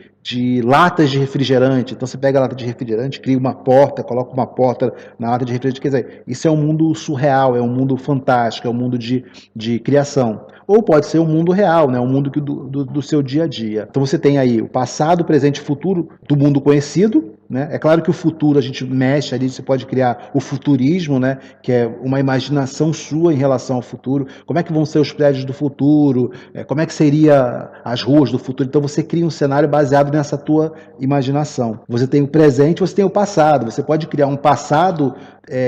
latas de refrigerante. Então você pega a lata de refrigerante, cria uma porta, coloca uma porta na lata de refrigerante. Quer dizer, isso é um mundo surreal, é um mundo fantástico, é um mundo de criação. Ou pode ser um mundo real, né? Um mundo do seu dia a dia. Então você tem aí o passado, presente e futuro do mundo conhecido, né? É claro que o futuro a gente mexe ali, você pode criar o futurismo, né? Que é uma imaginação sua em relação ao futuro. Como é que vão ser os prédios do futuro? Como é que seria as ruas do futuro? Então você cria um cenário baseado nessa tua imaginação. Você tem o presente, você tem o passado. Você pode criar um passado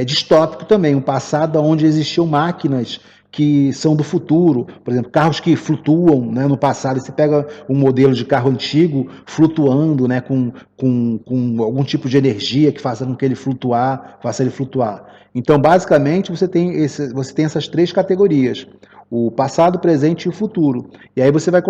distópico também, um passado onde existiam máquinas que são do futuro, por exemplo, carros que flutuam, né, no passado. Você pega um modelo de carro antigo flutuando, né, com algum tipo de energia que faça com que ele faça ele flutuar. Então, basicamente, você tem essas 3 categorias: o passado, o presente e o futuro. E aí você vai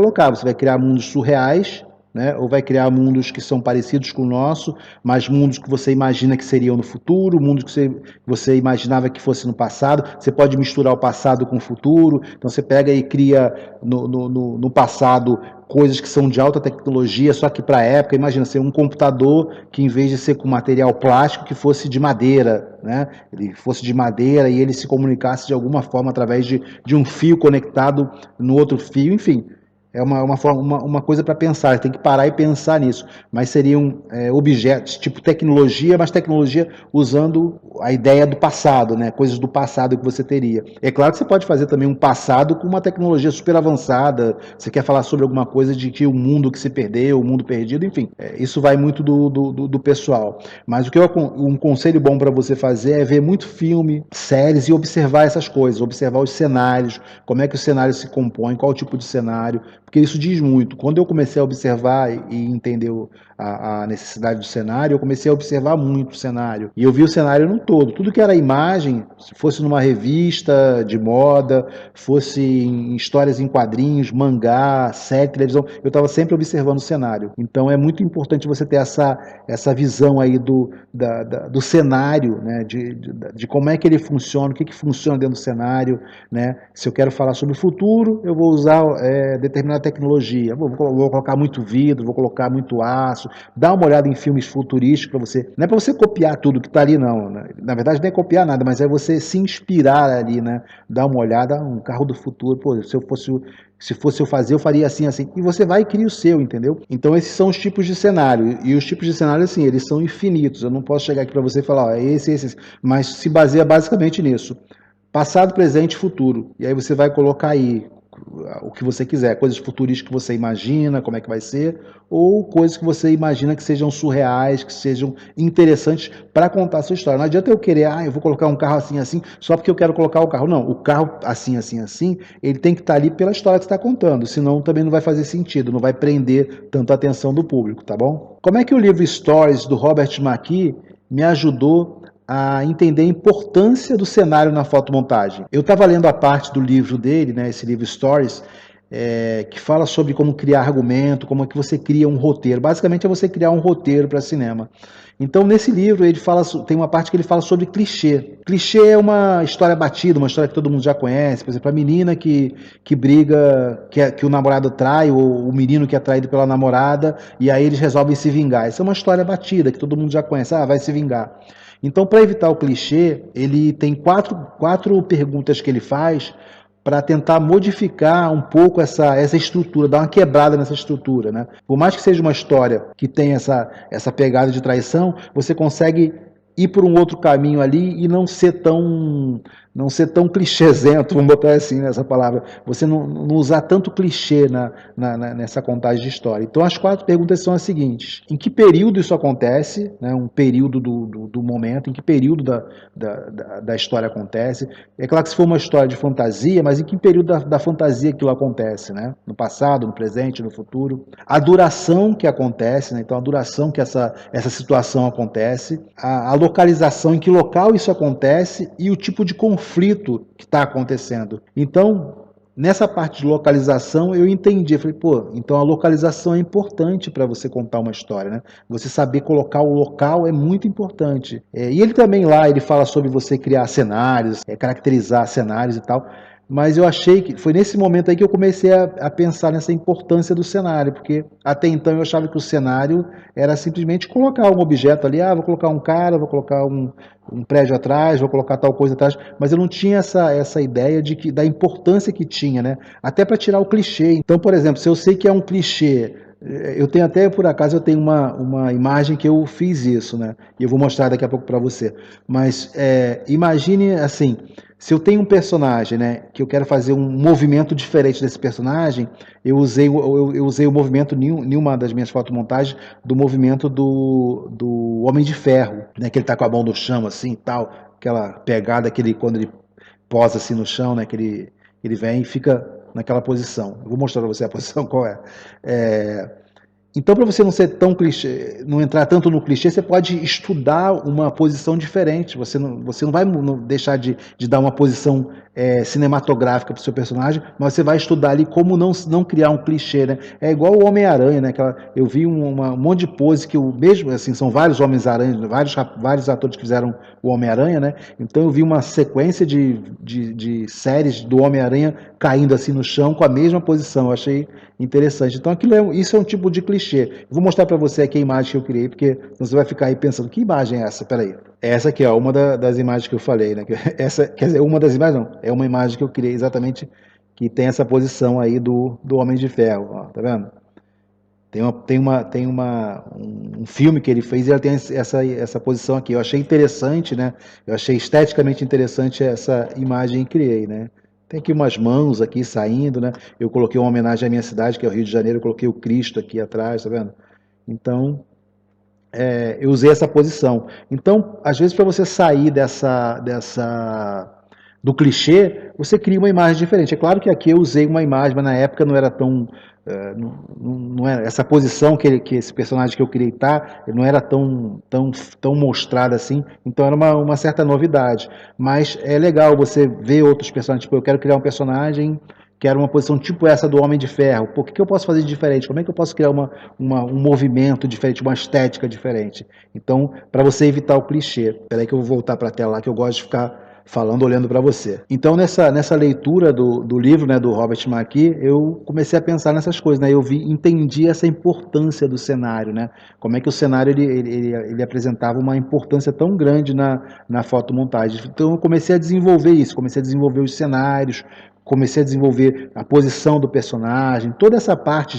criar mundos surreais, né? Ou vai criar mundos que são parecidos com o nosso, mas mundos que você imagina que seriam no futuro, mundos que você imaginava que fosse no passado. Você pode misturar o passado com o futuro. Então você pega e cria no passado coisas que são de alta tecnologia, só que para a época, imagina ser um computador que em vez de ser com material plástico, que fosse de madeira, né? Ele fosse de madeira e ele se comunicasse de alguma forma através de um fio conectado no outro fio, enfim. É uma coisa para pensar, tem que parar e pensar nisso. Mas seriam objetos, tipo tecnologia, mas tecnologia usando a ideia do passado, né? Coisas do passado que você teria. É claro que você pode fazer também um passado com uma tecnologia super avançada. Você quer falar sobre alguma coisa de que o mundo que se perdeu, o mundo perdido, enfim. Isso vai muito do pessoal. Mas um conselho bom para você fazer é ver muito filme, séries e observar essas coisas, observar os cenários, como é que o cenário se compõe, qual tipo de cenário, porque isso diz muito. Quando eu comecei a observar e entender a necessidade do cenário, eu comecei a observar muito o cenário. E eu vi o cenário no todo. Tudo que era imagem, se fosse numa revista de moda, fosse em histórias em quadrinhos, mangá, série, televisão, eu estava sempre observando o cenário. Então é muito importante você ter essa visão aí do cenário, né? De como é que ele funciona, o que funciona dentro do cenário, né? Se eu quero falar sobre o futuro, eu vou usar determinada tecnologia. Vou colocar muito vidro, vou colocar muito aço. Dá uma olhada em filmes futurísticos para você. Não é para você copiar tudo que está ali, não. Né? Na verdade, não é copiar nada, mas é você se inspirar ali, né? Dar uma olhada, um carro do futuro. Pô, se fosse eu fazer, eu faria assim, assim. E você vai e cria o seu, entendeu? Então, esses são os tipos de cenário. E os tipos de cenário, assim, eles são infinitos. Eu não posso chegar aqui para você e falar, ó, é esse. Mas se baseia basicamente nisso. Passado, presente e futuro. E aí você vai colocar aí o que você quiser, coisas futurísticas que você imagina, como é que vai ser, ou coisas que você imagina que sejam surreais, que sejam interessantes para contar a sua história. Não adianta eu querer, eu vou colocar um carro assim, assim, só porque eu quero colocar o carro. Não, o carro assim, assim, assim, ele tem que estar ali pela história que você está contando, senão também não vai fazer sentido, não vai prender tanto a atenção do público, tá bom? Como é que o livro Stories, do Robert McKee, me ajudou a entender a importância do cenário na fotomontagem? Eu estava lendo a parte do livro dele, né, esse livro Stories, que fala sobre como criar argumento, como é que você cria um roteiro. Basicamente é você criar um roteiro para cinema. Então, nesse livro, ele fala, tem uma parte que ele fala sobre clichê. Clichê é uma história batida, uma história que todo mundo já conhece. Por exemplo, a menina que briga, que o namorado trai, ou o menino que é traído pela namorada, e aí eles resolvem se vingar. Essa é uma história batida, que todo mundo já conhece. Vai se vingar. Então, para evitar o clichê, ele tem quatro perguntas que ele faz para tentar modificar um pouco essa estrutura, dar uma quebrada nessa estrutura, né? Por mais que seja uma história que tenha essa pegada de traição, você consegue ir por um outro caminho ali e não ser tão clichêzento, vamos botar assim nessa palavra, você não usar tanto clichê nessa contagem de história. Então as quatro perguntas são as seguintes: em que período isso acontece, né, um período do momento, em que período da história acontece? É claro que se for uma história de fantasia, mas em que período da fantasia aquilo acontece, né? No passado, no presente, no futuro. A duração que acontece, né? Então a duração que essa situação acontece, a localização, em que local isso acontece e o tipo de conflito que está acontecendo. Então, nessa parte de localização, eu entendi. Eu falei, pô, então a localização é importante para você contar uma história, né? Você saber colocar o local é muito importante. E ele também lá, ele fala sobre você criar cenários, caracterizar cenários e tal. Mas eu achei que foi nesse momento aí que eu comecei a pensar nessa importância do cenário, porque até então eu achava que o cenário era simplesmente colocar um objeto ali, vou colocar um cara, vou colocar um prédio atrás, vou colocar tal coisa atrás, mas eu não tinha essa ideia da importância que tinha, né? Até para tirar o clichê. Então, por exemplo, se eu sei que é um clichê, eu tenho até, por acaso, eu tenho uma imagem que eu fiz isso, né? E eu vou mostrar daqui a pouco para você. Mas imagine assim, se eu tenho um personagem, né, que eu quero fazer um movimento diferente desse personagem, eu usei o movimento em uma das minhas fotomontagens do movimento do Homem de Ferro, né, que ele tá com a mão no chão assim, tal, aquela pegada que ele quando ele posa assim no chão, né, que ele vem e fica naquela posição. Eu vou mostrar para você a posição qual é. Então, para você não ser tão clichê, não entrar tanto no clichê, você pode estudar uma posição diferente. Você não vai deixar de dar uma posição cinematográfica para o seu personagem, mas você vai estudar ali como não criar um clichê, né? É igual o Homem-Aranha, né? Eu vi um monte de pose que o mesmo, assim, são vários Homens-Aranha, vários atores que fizeram o Homem-Aranha, né? Então eu vi uma sequência de séries do Homem-Aranha caindo assim no chão com a mesma posição. Eu achei interessante. Então isso é um tipo de clichê. Eu vou mostrar para você aqui a imagem que eu criei, porque você vai ficar aí pensando, que imagem é essa? Peraí. Essa aqui, ó, uma das imagens que eu falei, né? Essa, quer dizer, uma das imagens não, é uma imagem que eu criei exatamente que tem essa posição aí do Homem de Ferro, ó, tá vendo? Um filme que ele fez e ela tem essa posição aqui. Eu achei interessante, né? Eu achei esteticamente interessante essa imagem que criei, né? Tem aqui umas mãos aqui saindo, né? Eu coloquei uma homenagem à minha cidade, que é o Rio de Janeiro, eu coloquei o Cristo aqui atrás, tá vendo? Então, eu usei essa posição. Então, às vezes, para você sair do clichê, você cria uma imagem diferente. É claro que aqui eu usei uma imagem, mas na época não era tão. Não era, essa posição que esse personagem que eu criei tá, não era tão mostrada assim, então era uma certa novidade. Mas é legal você ver outros personagens. Tipo, eu quero criar um personagem que era uma posição tipo essa do Homem de Ferro. Pô, o que eu posso fazer de diferente? Como é que eu posso criar um movimento diferente, uma estética diferente? Então, para você evitar o clichê. Espera aí que eu vou voltar para a tela lá, que eu gosto de ficar falando, olhando para você. Então, nessa leitura do livro, né, do Robert McKee, eu comecei a pensar nessas coisas, né? Entendi essa importância do cenário, né? Como é que o cenário ele apresentava uma importância tão grande na fotomontagem. Então, eu comecei a desenvolver isso, comecei a desenvolver os cenários, comecei a desenvolver a posição do personagem, toda essa parte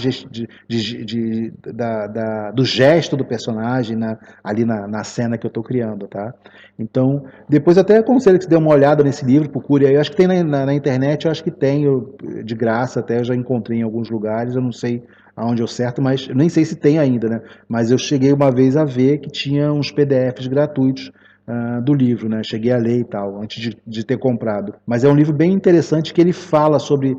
do gesto do personagem ali na cena que eu estou criando, tá? Então, depois eu até aconselho que você dê uma olhada nesse livro, procure aí, eu acho que tem na internet, eu acho que tem, de graça até, eu já encontrei em alguns lugares, eu não sei aonde é o certo, mas eu nem sei se tem ainda, né? Mas eu cheguei uma vez a ver que tinha uns PDFs gratuitos do livro, né? Cheguei a ler e tal, antes de ter comprado. Mas é um livro bem interessante que ele fala sobre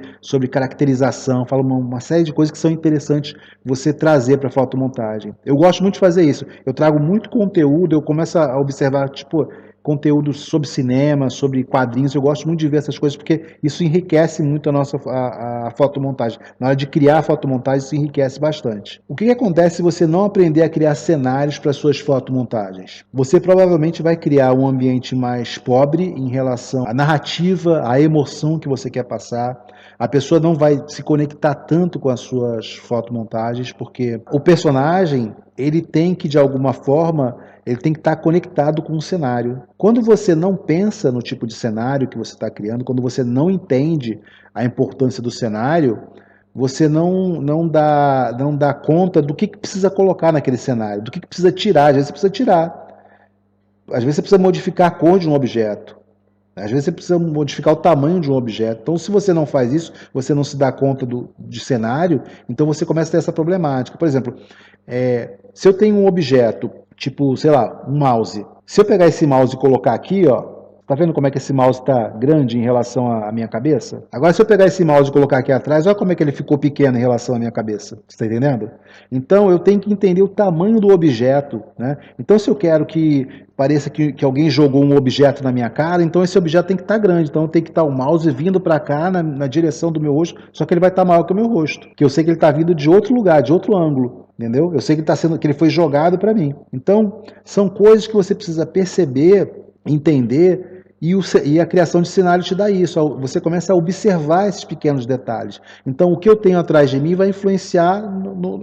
caracterização, fala uma série de coisas que são interessantes você trazer para a fotomontagem. Eu gosto muito de fazer isso. Eu trago muito conteúdo, eu começo a observar, tipo, conteúdo sobre cinema, sobre quadrinhos. Eu gosto muito de ver essas coisas porque isso enriquece muito a fotomontagem. Na hora de criar a fotomontagem, isso enriquece bastante. O que acontece se você não aprender a criar cenários para suas fotomontagens? Você provavelmente vai criar um ambiente mais pobre em relação à narrativa, à emoção que você quer passar. A pessoa não vai se conectar tanto com as suas fotomontagens porque o personagem ele tem que de alguma forma ele tem que estar conectado com o cenário. Quando você não pensa no tipo de cenário que você está criando, quando você não entende a importância do cenário, você não dá conta do que precisa colocar naquele cenário, do que precisa tirar. Às vezes você precisa tirar, às vezes você precisa modificar a cor de um objeto. Às vezes você precisa modificar o tamanho de um objeto. Então, se você não faz isso, você não se dá conta de cenário, então você começa a ter essa problemática. Por exemplo, se eu tenho um objeto, tipo, sei lá, um mouse. Se eu pegar esse mouse e colocar aqui, ó, tá vendo como é que esse mouse está grande em relação à minha cabeça? Agora, se eu pegar esse mouse e colocar aqui atrás, olha como é que ele ficou pequeno em relação à minha cabeça. Você está entendendo? Então, eu tenho que entender o tamanho do objeto, né? Então, se eu quero que pareça que alguém jogou um objeto na minha cara, então esse objeto tem que estar grande. Então, tem que estar o mouse vindo para cá na direção do meu rosto, só que ele vai estar maior que o meu rosto. Que eu sei que ele está vindo de outro lugar, de outro ângulo. Entendeu? Eu sei que ele foi jogado para mim. Então, são coisas que você precisa perceber, entender, e a criação de cenário te dá isso. Você começa a observar esses pequenos detalhes. Então, o que eu tenho atrás de mim vai influenciar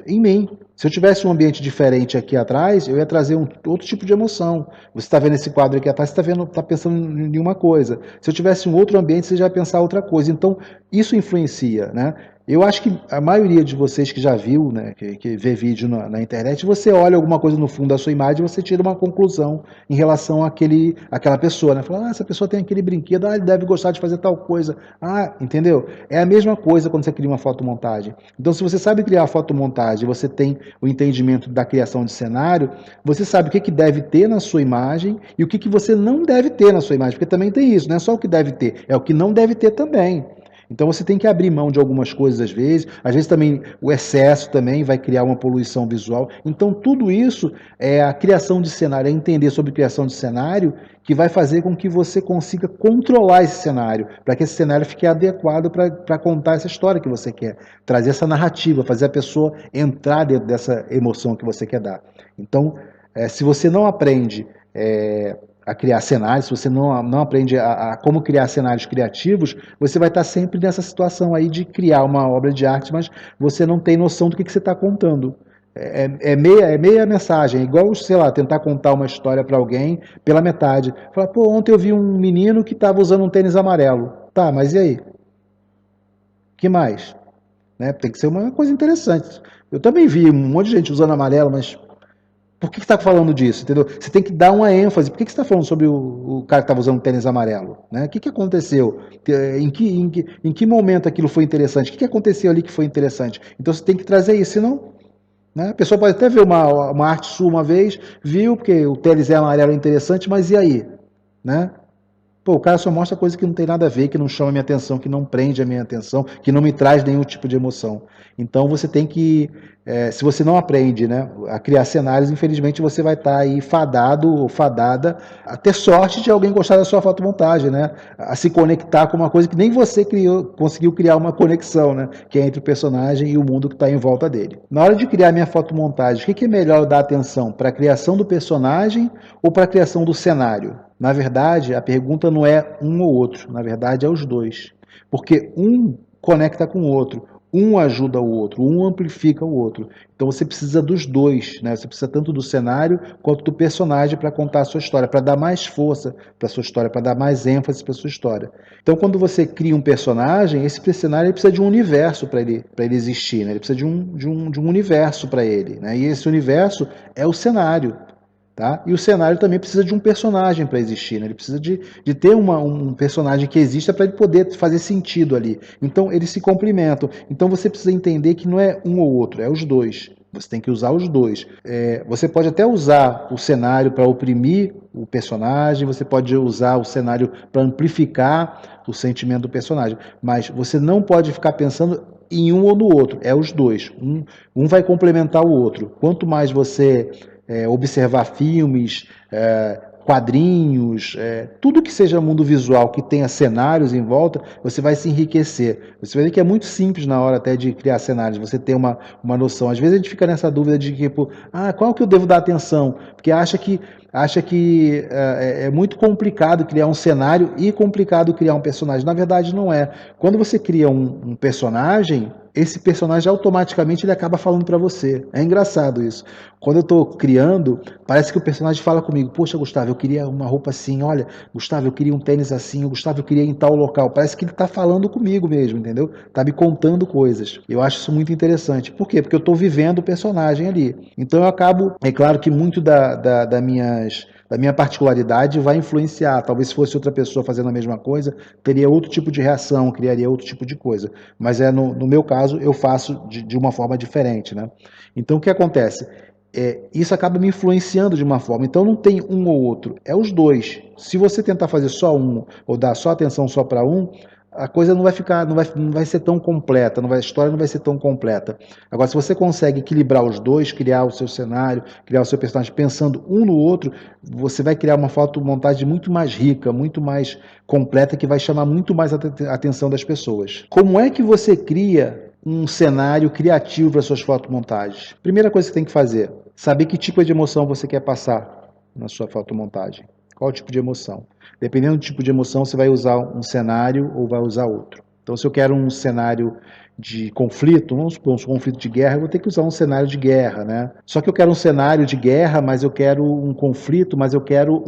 em mim. Se eu tivesse um ambiente diferente aqui atrás, eu ia trazer outro tipo de emoção. Você está vendo esse quadro aqui atrás, você está pensando em uma coisa. Se eu tivesse um outro ambiente, você já ia pensar outra coisa. Então, isso influencia, né? Eu acho que a maioria de vocês que já viu, né, que vê vídeo na internet, você olha alguma coisa no fundo da sua imagem e você tira uma conclusão em relação àquela pessoa, né? Fala, essa pessoa tem aquele brinquedo, ele deve gostar de fazer tal coisa. Entendeu? É a mesma coisa quando você cria uma fotomontagem. Então, se você sabe criar a fotomontagem, você tem o entendimento da criação de cenário, você sabe o que deve ter na sua imagem e o que você não deve ter na sua imagem, porque também tem isso, não é só o que deve ter, é o que não deve ter também. Então você tem que abrir mão de algumas coisas às vezes também o excesso também vai criar uma poluição visual. Então tudo isso é a criação de cenário, é entender sobre criação de cenário que vai fazer com que você consiga controlar esse cenário, para que esse cenário fique adequado para contar essa história que você quer, trazer essa narrativa, fazer a pessoa entrar dentro dessa emoção que você quer dar. Então, se você não aprende a criar cenários, se você não aprende a como criar cenários criativos, você vai estar sempre nessa situação aí de criar uma obra de arte, mas você não tem noção do que você está contando. É meia mensagem, é igual, sei lá, tentar contar uma história para alguém pela metade. Falar, pô, ontem eu vi um menino que estava usando um tênis amarelo. Tá, mas e aí? Que mais? Né? Tem que ser uma coisa interessante. Eu também vi um monte de gente usando amarelo, mas por que está falando disso? Entendeu? Você tem que dar uma ênfase. Por que você está falando sobre o cara que estava usando tênis amarelo? Né? O que aconteceu? Em que momento aquilo foi interessante? O que aconteceu ali que foi interessante? Então você tem que trazer isso, senão, né? A pessoa pode até ver uma arte sua uma vez, viu, porque o tênis é amarelo é interessante, mas e aí? Né? Pô, o cara só mostra coisa que não tem nada a ver, que não chama a minha atenção, que não prende a minha atenção, que não me traz nenhum tipo de emoção. Então você tem que, se você não aprende, né, a criar cenários, infelizmente você vai estar aí fadado ou fadada a ter sorte de alguém gostar da sua fotomontagem, né? A se conectar com uma coisa que nem você conseguiu criar uma conexão, né? Que é entre o personagem e o mundo que está em volta dele. Na hora de criar minha fotomontagem, o que é melhor dar atenção? Para a criação do personagem ou para a criação do cenário? Na verdade, a pergunta não é um ou outro, na verdade é os dois. Porque um conecta com o outro, um ajuda o outro, um amplifica o outro. Então você precisa dos dois, né? Você precisa tanto do cenário quanto do personagem para contar a sua história, para dar mais força para a sua história, para dar mais ênfase para a sua história. Então quando você cria um personagem, esse cenário ele precisa de um universo para ele existir, né? Ele precisa de um universo para ele, né? E esse universo é o cenário. Tá? E o cenário também precisa de um personagem para existir, né? Ele precisa de ter um personagem que exista para ele poder fazer sentido ali. Então eles se complementam. Então você precisa entender que não é um ou outro, é os dois. Você tem que usar os dois. Você pode até usar o cenário para oprimir o personagem, você pode usar o cenário para amplificar o sentimento do personagem, mas você não pode ficar pensando em um ou no outro, é os dois. Um vai complementar o outro. Quanto mais você observar filmes, quadrinhos, tudo que seja mundo visual, que tenha cenários em volta, você vai se enriquecer. Você vai ver que é muito simples na hora até de criar cenários, você ter uma noção. Às vezes a gente fica nessa dúvida de tipo, qual que eu devo dar atenção? Porque acha que é muito complicado criar um cenário e complicado criar um personagem. Na verdade, não é. Quando você cria um personagem, esse personagem automaticamente ele acaba falando para você. É engraçado isso. Quando eu estou criando, parece que o personagem fala comigo: poxa, Gustavo, eu queria uma roupa assim. Olha, Gustavo, eu queria um tênis assim. Gustavo, eu queria ir em tal local. Parece que ele está falando comigo mesmo, entendeu? Está me contando coisas. Eu acho isso muito interessante. Por quê? Porque eu estou vivendo o personagem ali. Então eu acabo, é claro que muito da minha particularidade vai influenciar. Talvez se fosse outra pessoa fazendo a mesma coisa, teria outro tipo de reação, criaria outro tipo de coisa. Mas no meu caso, eu faço de uma forma diferente, né? Então o que acontece? Isso acaba me influenciando de uma forma. Então não tem um ou outro, é os dois. Se você tentar fazer só um ou dar só atenção só para um, a coisa não vai ficar, não vai ser tão completa, a história não vai ser tão completa. Agora, se você consegue equilibrar os dois, criar o seu cenário, criar o seu personagem pensando um no outro, você vai criar uma fotomontagem muito mais rica, muito mais completa, que vai chamar muito mais a atenção das pessoas. Como é que você cria um cenário criativo para suas fotomontagens? Primeira coisa que você tem que fazer, saber que tipo de emoção você quer passar na sua fotomontagem. Qual tipo de emoção? Dependendo do tipo de emoção, você vai usar um cenário ou vai usar outro. Então, se eu quero um cenário de conflito, vamos supor, um conflito de guerra, eu vou ter que usar um cenário de guerra, né? Só que eu quero um cenário de guerra, mas eu quero um conflito, mas eu quero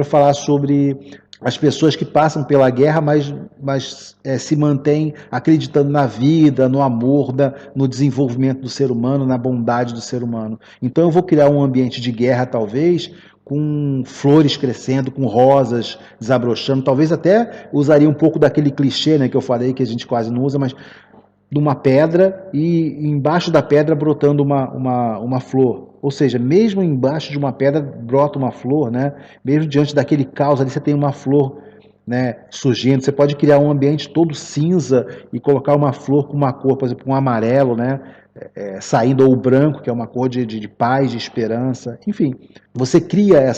falar sobre as pessoas que passam pela guerra, mas se mantêm acreditando na vida, no amor, no desenvolvimento do ser humano, na bondade do ser humano. Então eu vou criar um ambiente de guerra, talvez, com flores crescendo, com rosas desabrochando, talvez até usaria um pouco daquele clichê, né, que eu falei que a gente quase não usa, mas de uma pedra e embaixo da pedra brotando uma flor. Ou seja, mesmo embaixo de uma pedra brota uma flor, né? Mesmo diante daquele caos ali, você tem uma flor né, surgindo. Você pode criar um ambiente todo cinza e colocar uma flor com uma cor, por exemplo, um amarelo, né, saindo, ou o branco, que é uma cor de paz, de esperança. Enfim, você cria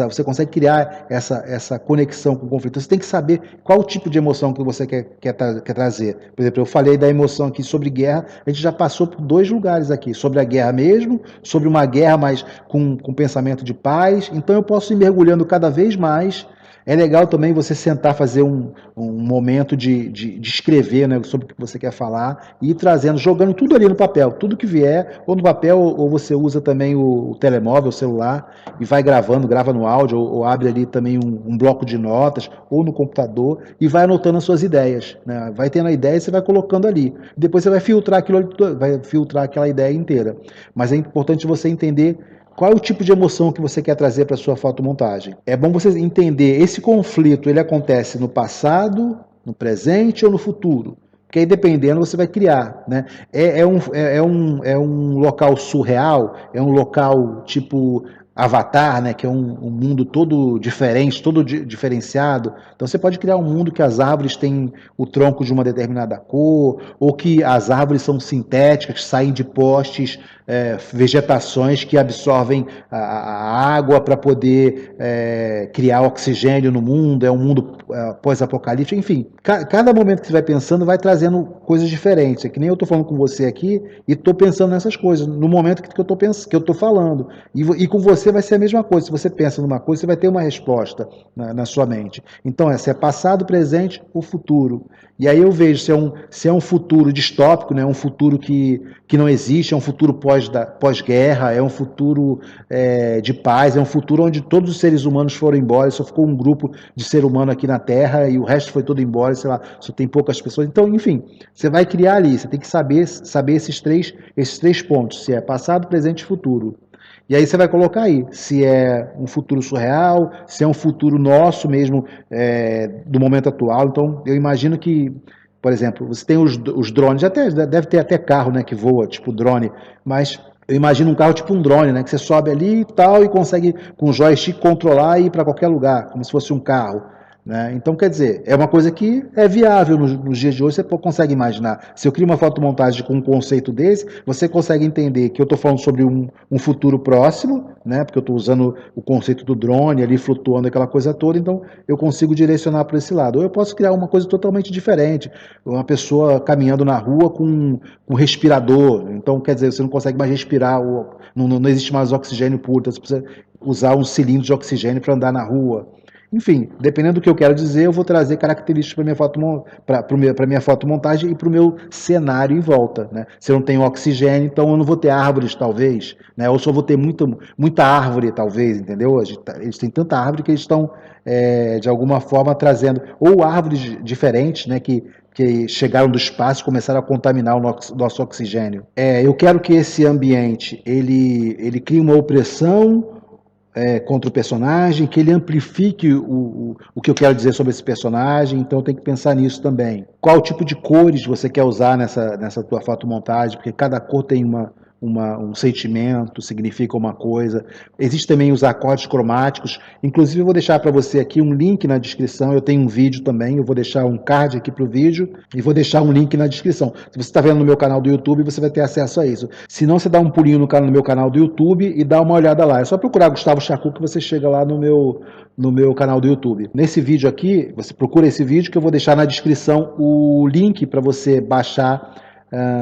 você consegue criar essa conexão com o conflito. Você tem que saber qual o tipo de emoção que você quer trazer. Por exemplo, eu falei da emoção aqui sobre guerra, a gente já passou por 2 lugares aqui, sobre a guerra mesmo, sobre uma guerra, mas com pensamento de paz. Então eu posso ir mergulhando cada vez mais. É legal também você sentar, fazer um momento de escrever, né, sobre o que você quer falar, e ir trazendo, jogando tudo ali no papel, tudo que vier, ou no papel, ou você usa também o telemóvel, o celular, e vai gravando, grava no áudio, ou abre ali também um bloco de notas, ou no computador, e vai anotando as suas ideias, né? Vai tendo a ideia e você vai colocando ali. Depois você vai filtrar vai filtrar aquela ideia inteira. Mas é importante você entender qual é o tipo de emoção que você quer trazer para a sua fotomontagem. É bom você entender, esse conflito, ele acontece no passado, no presente ou no futuro? Porque aí, dependendo, você vai criar, né? É um local surreal, é um local tipo Avatar, né? Que é um mundo todo diferente, todo diferenciado. Então você pode criar um mundo que as árvores têm o tronco de uma determinada cor, ou que as árvores são sintéticas, saem de postes, vegetações que absorvem a água para poder criar oxigênio no mundo. É um mundo pós-apocalíptico. Enfim, cada momento que você vai pensando vai trazendo coisas diferentes. É que nem eu estou falando com você aqui e estou pensando nessas coisas no momento que eu estou falando. E com você vai ser a mesma coisa. Se você pensa numa coisa, você vai ter uma resposta na sua mente. Então, se é passado, presente, o futuro. E aí eu vejo se é um futuro distópico, né, um futuro que não existe, é um futuro pós-guerra, é um futuro de paz, é um futuro onde todos os seres humanos foram embora, só ficou um grupo de ser humano aqui na Terra e o resto foi todo embora, sei lá, só tem poucas pessoas. Então, enfim, você vai criar ali, você tem que saber esses três pontos, se é passado, presente e futuro. E aí você vai colocar aí, se é um futuro surreal, se é um futuro nosso mesmo, do momento atual. Então, eu imagino que, por exemplo, você tem os drones, até deve ter até carro, né, que voa, tipo drone, mas eu imagino um carro tipo um drone, né, que você sobe ali e tal e consegue com o joystick controlar e ir para qualquer lugar, como se fosse um carro. Né? Então, quer dizer, é uma coisa que é viável nos dias de hoje, você consegue imaginar. Se eu crio uma fotomontagem com um conceito desse, você consegue entender que eu estou falando sobre um futuro próximo, né? Porque eu estou usando o conceito do drone ali flutuando, aquela coisa toda, então eu consigo direcionar para esse lado. Ou eu posso criar uma coisa totalmente diferente, uma pessoa caminhando na rua com um respirador, então quer dizer, você não consegue mais respirar, não existe mais oxigênio puro, então você precisa usar um cilindro de oxigênio para andar na rua. Enfim, dependendo do que eu quero dizer, eu vou trazer características para minha fotomontagem e para o meu cenário em volta. Né? Se eu não tenho oxigênio, então eu não vou ter árvores, talvez, né? Ou só vou ter muita árvore, talvez, entendeu? Eles têm tanta árvore que eles estão, de alguma forma, trazendo, ou árvores diferentes, né, que chegaram do espaço e começaram a contaminar o nosso oxigênio. Eu quero que esse ambiente ele crie uma opressão contra o personagem, que ele amplifique o que eu quero dizer sobre esse personagem, então eu tenho que pensar nisso também. Qual tipo de cores você quer usar nessa tua fotomontagem, porque cada cor tem um sentimento, significa uma coisa. Existem também os acordes cromáticos, inclusive eu vou deixar para você aqui um link na descrição, eu tenho um vídeo também, eu vou deixar um card aqui para o vídeo e vou deixar um link na descrição. Se você está vendo no meu canal do YouTube, você vai ter acesso a isso. Se não, você dá um pulinho no meu canal do YouTube e dá uma olhada lá. É só procurar Gustavo Chacu que você chega lá no meu canal do YouTube. Nesse vídeo aqui, você procura esse vídeo que eu vou deixar na descrição o link para você baixar.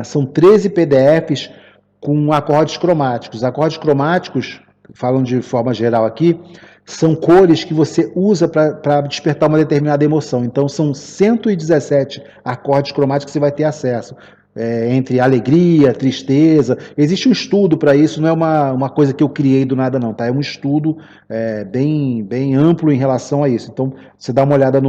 São 13 PDFs com acordes cromáticos. Acordes cromáticos, falam de forma geral aqui, são cores que você usa para despertar uma determinada emoção. Então, são 117 acordes cromáticos que você vai ter acesso. Entre alegria, tristeza. Existe um estudo para isso, não é uma coisa que eu criei do nada não, tá? É um estudo bem amplo em relação a isso. Então, você dá uma olhada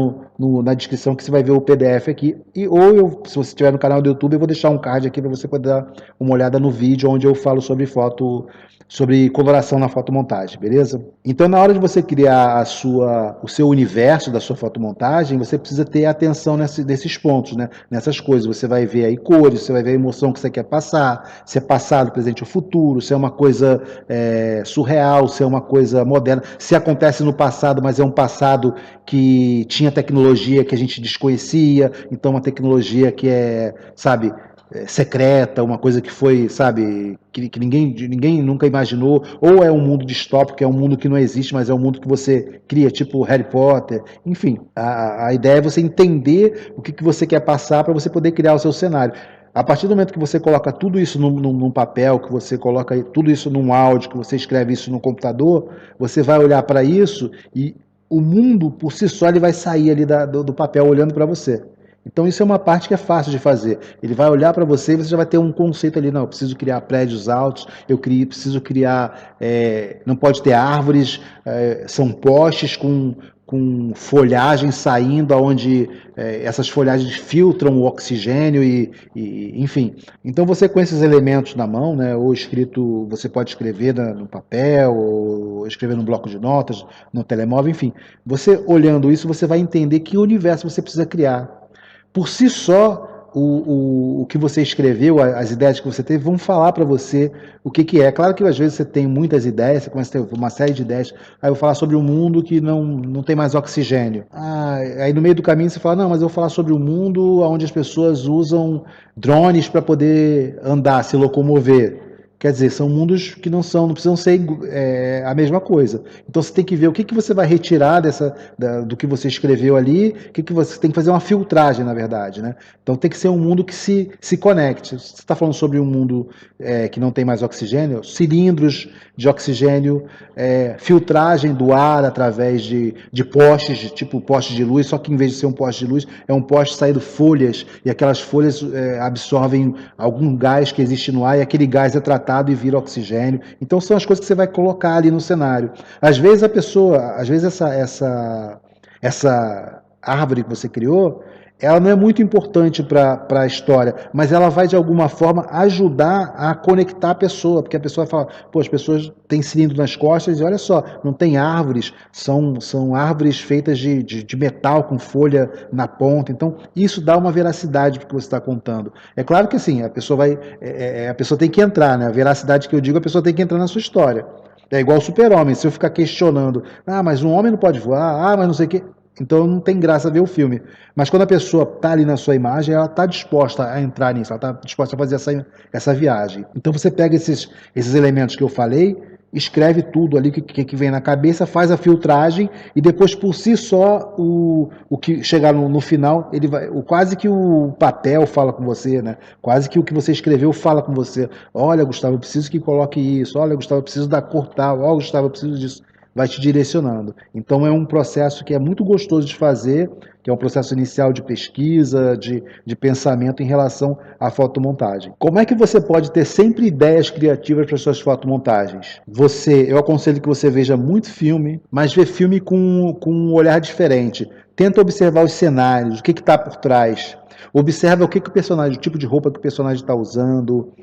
na descrição que você vai ver o PDF aqui. Se você estiver no canal do YouTube, eu vou deixar um card aqui para você poder dar uma olhada no vídeo onde eu falo sobre coloração na fotomontagem, beleza? Então, na hora de você criar o seu universo da sua fotomontagem, você precisa ter atenção nesses pontos, né? Nessas coisas. Você vai ver aí cores, cores, você vai ver a emoção que você quer passar, se é passado, presente ou futuro, se é uma coisa surreal, se é uma coisa moderna, se acontece no passado, mas é um passado que tinha tecnologia que a gente desconhecia, então uma tecnologia que é, sabe, secreta, uma coisa que foi, sabe, que ninguém nunca imaginou, ou é um mundo distópico, que é um mundo que não existe, mas é um mundo que você cria, tipo Harry Potter, enfim, a ideia é você entender o que você quer passar para você poder criar o seu cenário. A partir do momento que você coloca tudo isso num papel, que você coloca tudo isso num áudio, que você escreve isso no computador, você vai olhar para isso e o mundo, por si só, ele vai sair ali do papel olhando para você. Então isso é uma parte que é fácil de fazer. Ele vai olhar para você e você já vai ter um conceito ali, não, eu preciso criar prédios altos, preciso criar, não pode ter árvores, são postes com folhagem saindo, onde essas folhagens filtram o oxigênio enfim. Então você com esses elementos na mão, né, ou escrito, você pode escrever no papel, ou escrever no bloco de notas, no telemóvel, enfim. Você olhando isso, você vai entender que universo você precisa criar. Por si só, o que você escreveu, as ideias que você teve, vão falar para você o que é. Claro que às vezes você tem muitas ideias, você começa a ter uma série de ideias, aí eu vou falar sobre um mundo que não tem mais oxigênio. Aí no meio do caminho você fala, não, mas eu vou falar sobre um mundo onde as pessoas usam drones para poder andar, se locomover. Quer dizer, são mundos que não precisam ser a mesma coisa. Então você tem que ver o que você vai retirar do que você escreveu ali, que você tem que fazer uma filtragem, na verdade, né? Então tem que ser um mundo que se conecte. Você está falando sobre um mundo que não tem mais oxigênio, cilindros de oxigênio, filtragem do ar através de postes, tipo postes de luz, só que em vez de ser um poste de luz, é um poste saído folhas, e aquelas folhas absorvem algum gás que existe no ar, e aquele gás é tratado e vira oxigênio. Então são as coisas que você vai colocar ali no cenário. Às vezes essa árvore que você criou, ela não é muito importante para a história, mas ela vai de alguma forma ajudar a conectar a pessoa, porque a pessoa fala, pô, as pessoas têm cilindro nas costas e olha só, não tem árvores, são árvores feitas de metal com folha na ponta, então isso dá uma veracidade para o que você está contando. É claro que assim, a pessoa tem que entrar, né? A veracidade que eu digo, a pessoa tem que entrar na sua história. É igual o Super-Homem, se eu ficar questionando, mas um homem não pode voar, mas não sei o quê. Então não tem graça ver o filme. Mas quando a pessoa está ali na sua imagem, ela está disposta a entrar nisso, ela está disposta a fazer essa viagem. Então você pega esses elementos que eu falei, escreve tudo ali que vem na cabeça, faz a filtragem e depois por si só o que chegar no final, ele vai, quase que o papel fala com você, né? Quase que o que você escreveu fala com você. Olha, Gustavo, eu preciso que coloque isso. Olha, Gustavo, eu preciso da cor tal. Olha, Gustavo, eu preciso disso. Vai te direcionando. Então é um processo que é muito gostoso de fazer, que é um processo inicial de pesquisa, de pensamento em relação à fotomontagem. Como é que você pode ter sempre ideias criativas para suas fotomontagens? Eu aconselho que você veja muito filme, mas vê filme com um olhar diferente. Tenta observar os cenários, o que está por trás. Observa o tipo de roupa que o personagem está usando,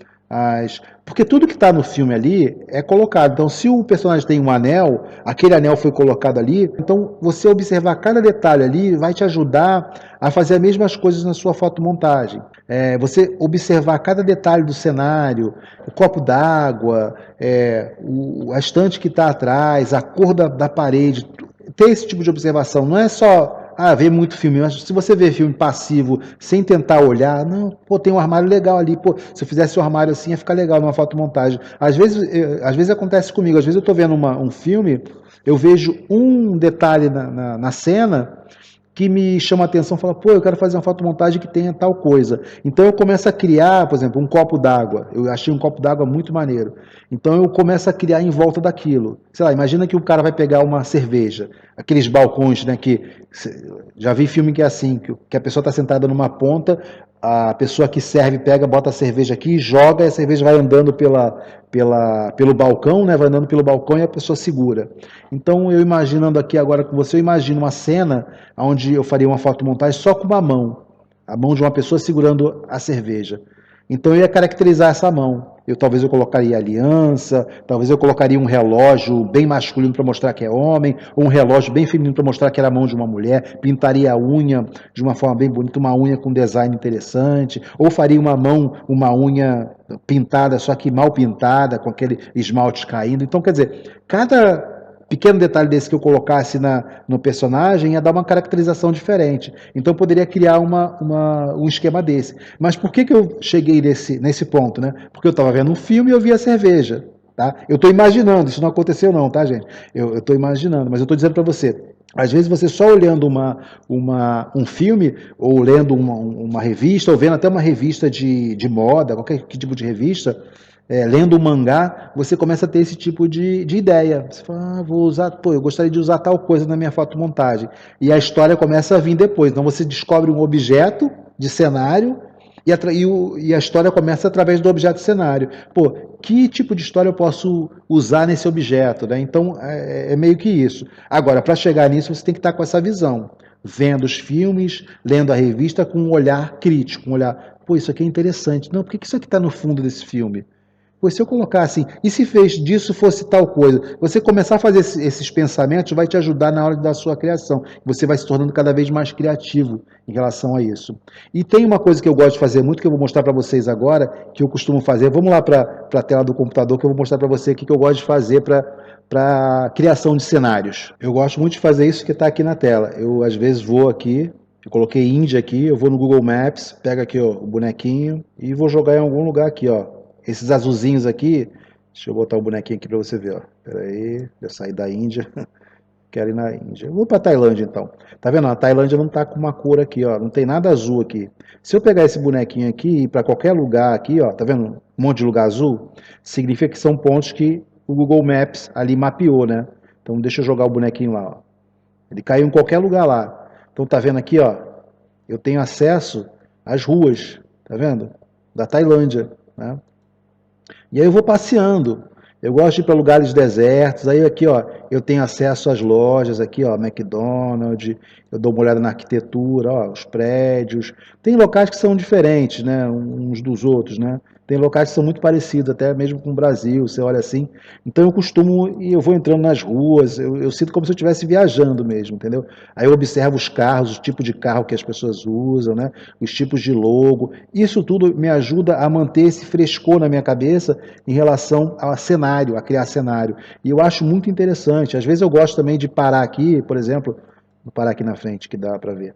porque tudo que está no filme ali é colocado. Então, se o personagem tem um anel, aquele anel foi colocado ali. Então, você observar cada detalhe ali vai te ajudar a fazer as mesmas coisas na sua fotomontagem. Você observar cada detalhe do cenário, o copo d'água, a estante que está atrás, a cor da parede. Ter esse tipo de observação. Não é só ver muito filme, mas se você vê filme passivo sem tentar olhar, não, pô, tem um armário legal ali, pô, se eu fizesse um armário assim ia ficar legal numa fotomontagem. Às vezes acontece comigo, às vezes eu estou vendo um filme, eu vejo um detalhe na cena que me chama a atenção, fala, pô, eu quero fazer uma fotomontagem que tenha tal coisa. Então eu começo a criar, por exemplo, um copo d'água. Eu achei um copo d'água muito maneiro. Então eu começo a criar em volta daquilo. Sei lá, imagina que o cara vai pegar uma cerveja, aqueles balcões, né, que já vi filme que é assim, que a pessoa está sentada numa ponta, a pessoa que serve pega, bota a cerveja aqui, joga, e a cerveja vai andando pelo balcão, né? Vai andando pelo balcão e a pessoa segura. Então, eu imaginando aqui agora com você, eu imagino uma cena onde eu faria uma fotomontagem só com uma mão, a mão de uma pessoa segurando a cerveja. Então, eu ia caracterizar essa mão. talvez eu colocaria aliança, talvez eu colocaria um relógio bem masculino para mostrar que é homem, ou um relógio bem feminino para mostrar que era a mão de uma mulher, pintaria a unha de uma forma bem bonita, uma unha com design interessante, ou faria uma unha pintada, só que mal pintada, com aquele esmalte caindo. Então, quer dizer, cada pequeno detalhe desse que eu colocasse no personagem ia dar uma caracterização diferente. Então eu poderia criar um esquema desse. Mas por que eu cheguei nesse ponto, né? Porque eu estava vendo um filme e eu vi a cerveja. Tá? Eu estou imaginando, isso não aconteceu não, tá, gente? Eu estou imaginando, mas eu estou dizendo para você, às vezes você só olhando um filme, ou lendo uma revista, ou vendo até uma revista de moda, qualquer tipo de revista, lendo um mangá, você começa a ter esse tipo de ideia. Você fala, vou usar, eu gostaria de usar tal coisa na minha fotomontagem. E a história começa a vir depois. Então você descobre um objeto de cenário e a história começa através do objeto de cenário. Pô, que tipo de história eu posso usar nesse objeto, né? Então é meio que isso. Agora, para chegar nisso, você tem que estar com essa visão. Vendo os filmes, lendo a revista com um olhar crítico, um olhar, pô, isso aqui é interessante. Não, por que isso aqui está no fundo desse filme? Pois se eu colocar assim, e se fez disso fosse tal coisa? Você começar a fazer esses pensamentos vai te ajudar na hora da sua criação. Você vai se tornando cada vez mais criativo em relação a isso. E tem uma coisa que eu gosto de fazer muito, que eu vou mostrar para vocês agora, que eu costumo fazer. Vamos lá para a tela do computador, que eu vou mostrar para você o que eu gosto de fazer para criação de cenários. Eu gosto muito de fazer isso que está aqui na tela. Eu, às vezes, vou aqui, eu coloquei Índia aqui, eu vou no Google Maps, pego aqui ó, o bonequinho e vou jogar em algum lugar aqui, ó. Esses azulzinhos aqui, deixa eu botar o bonequinho aqui para você ver, ó. Pera aí, eu saí da Índia, quero ir na Índia. Eu vou para Tailândia então. Tá vendo? A Tailândia não tá com uma cor aqui, ó, não tem nada azul aqui. Se eu pegar esse bonequinho aqui e ir para qualquer lugar aqui, ó, tá vendo? Um monte de lugar azul, significa que são pontos que o Google Maps ali mapeou, né? Então deixa eu jogar o bonequinho lá, ó. Ele caiu em qualquer lugar lá. Então tá vendo aqui, ó, eu tenho acesso às ruas, tá vendo? Da Tailândia, né? E aí eu vou passeando. Eu gosto de ir para lugares desertos. Aí aqui, ó, eu tenho acesso às lojas aqui, ó, McDonald's. Eu dou uma olhada na arquitetura, ó, os prédios. Tem locais que são diferentes, né, uns dos outros, né? Tem locais que são muito parecidos, até mesmo com o Brasil, você olha assim. Então eu costumo, e eu vou entrando nas ruas, eu sinto como se eu estivesse viajando mesmo, entendeu? Aí eu observo os carros, o tipo de carro que as pessoas usam, né? Os tipos de logo. Isso tudo me ajuda a manter esse frescor na minha cabeça em relação ao cenário, a criar cenário. E eu acho muito interessante. Às vezes eu gosto também de parar aqui, por exemplo, vou parar aqui na frente que dá para ver.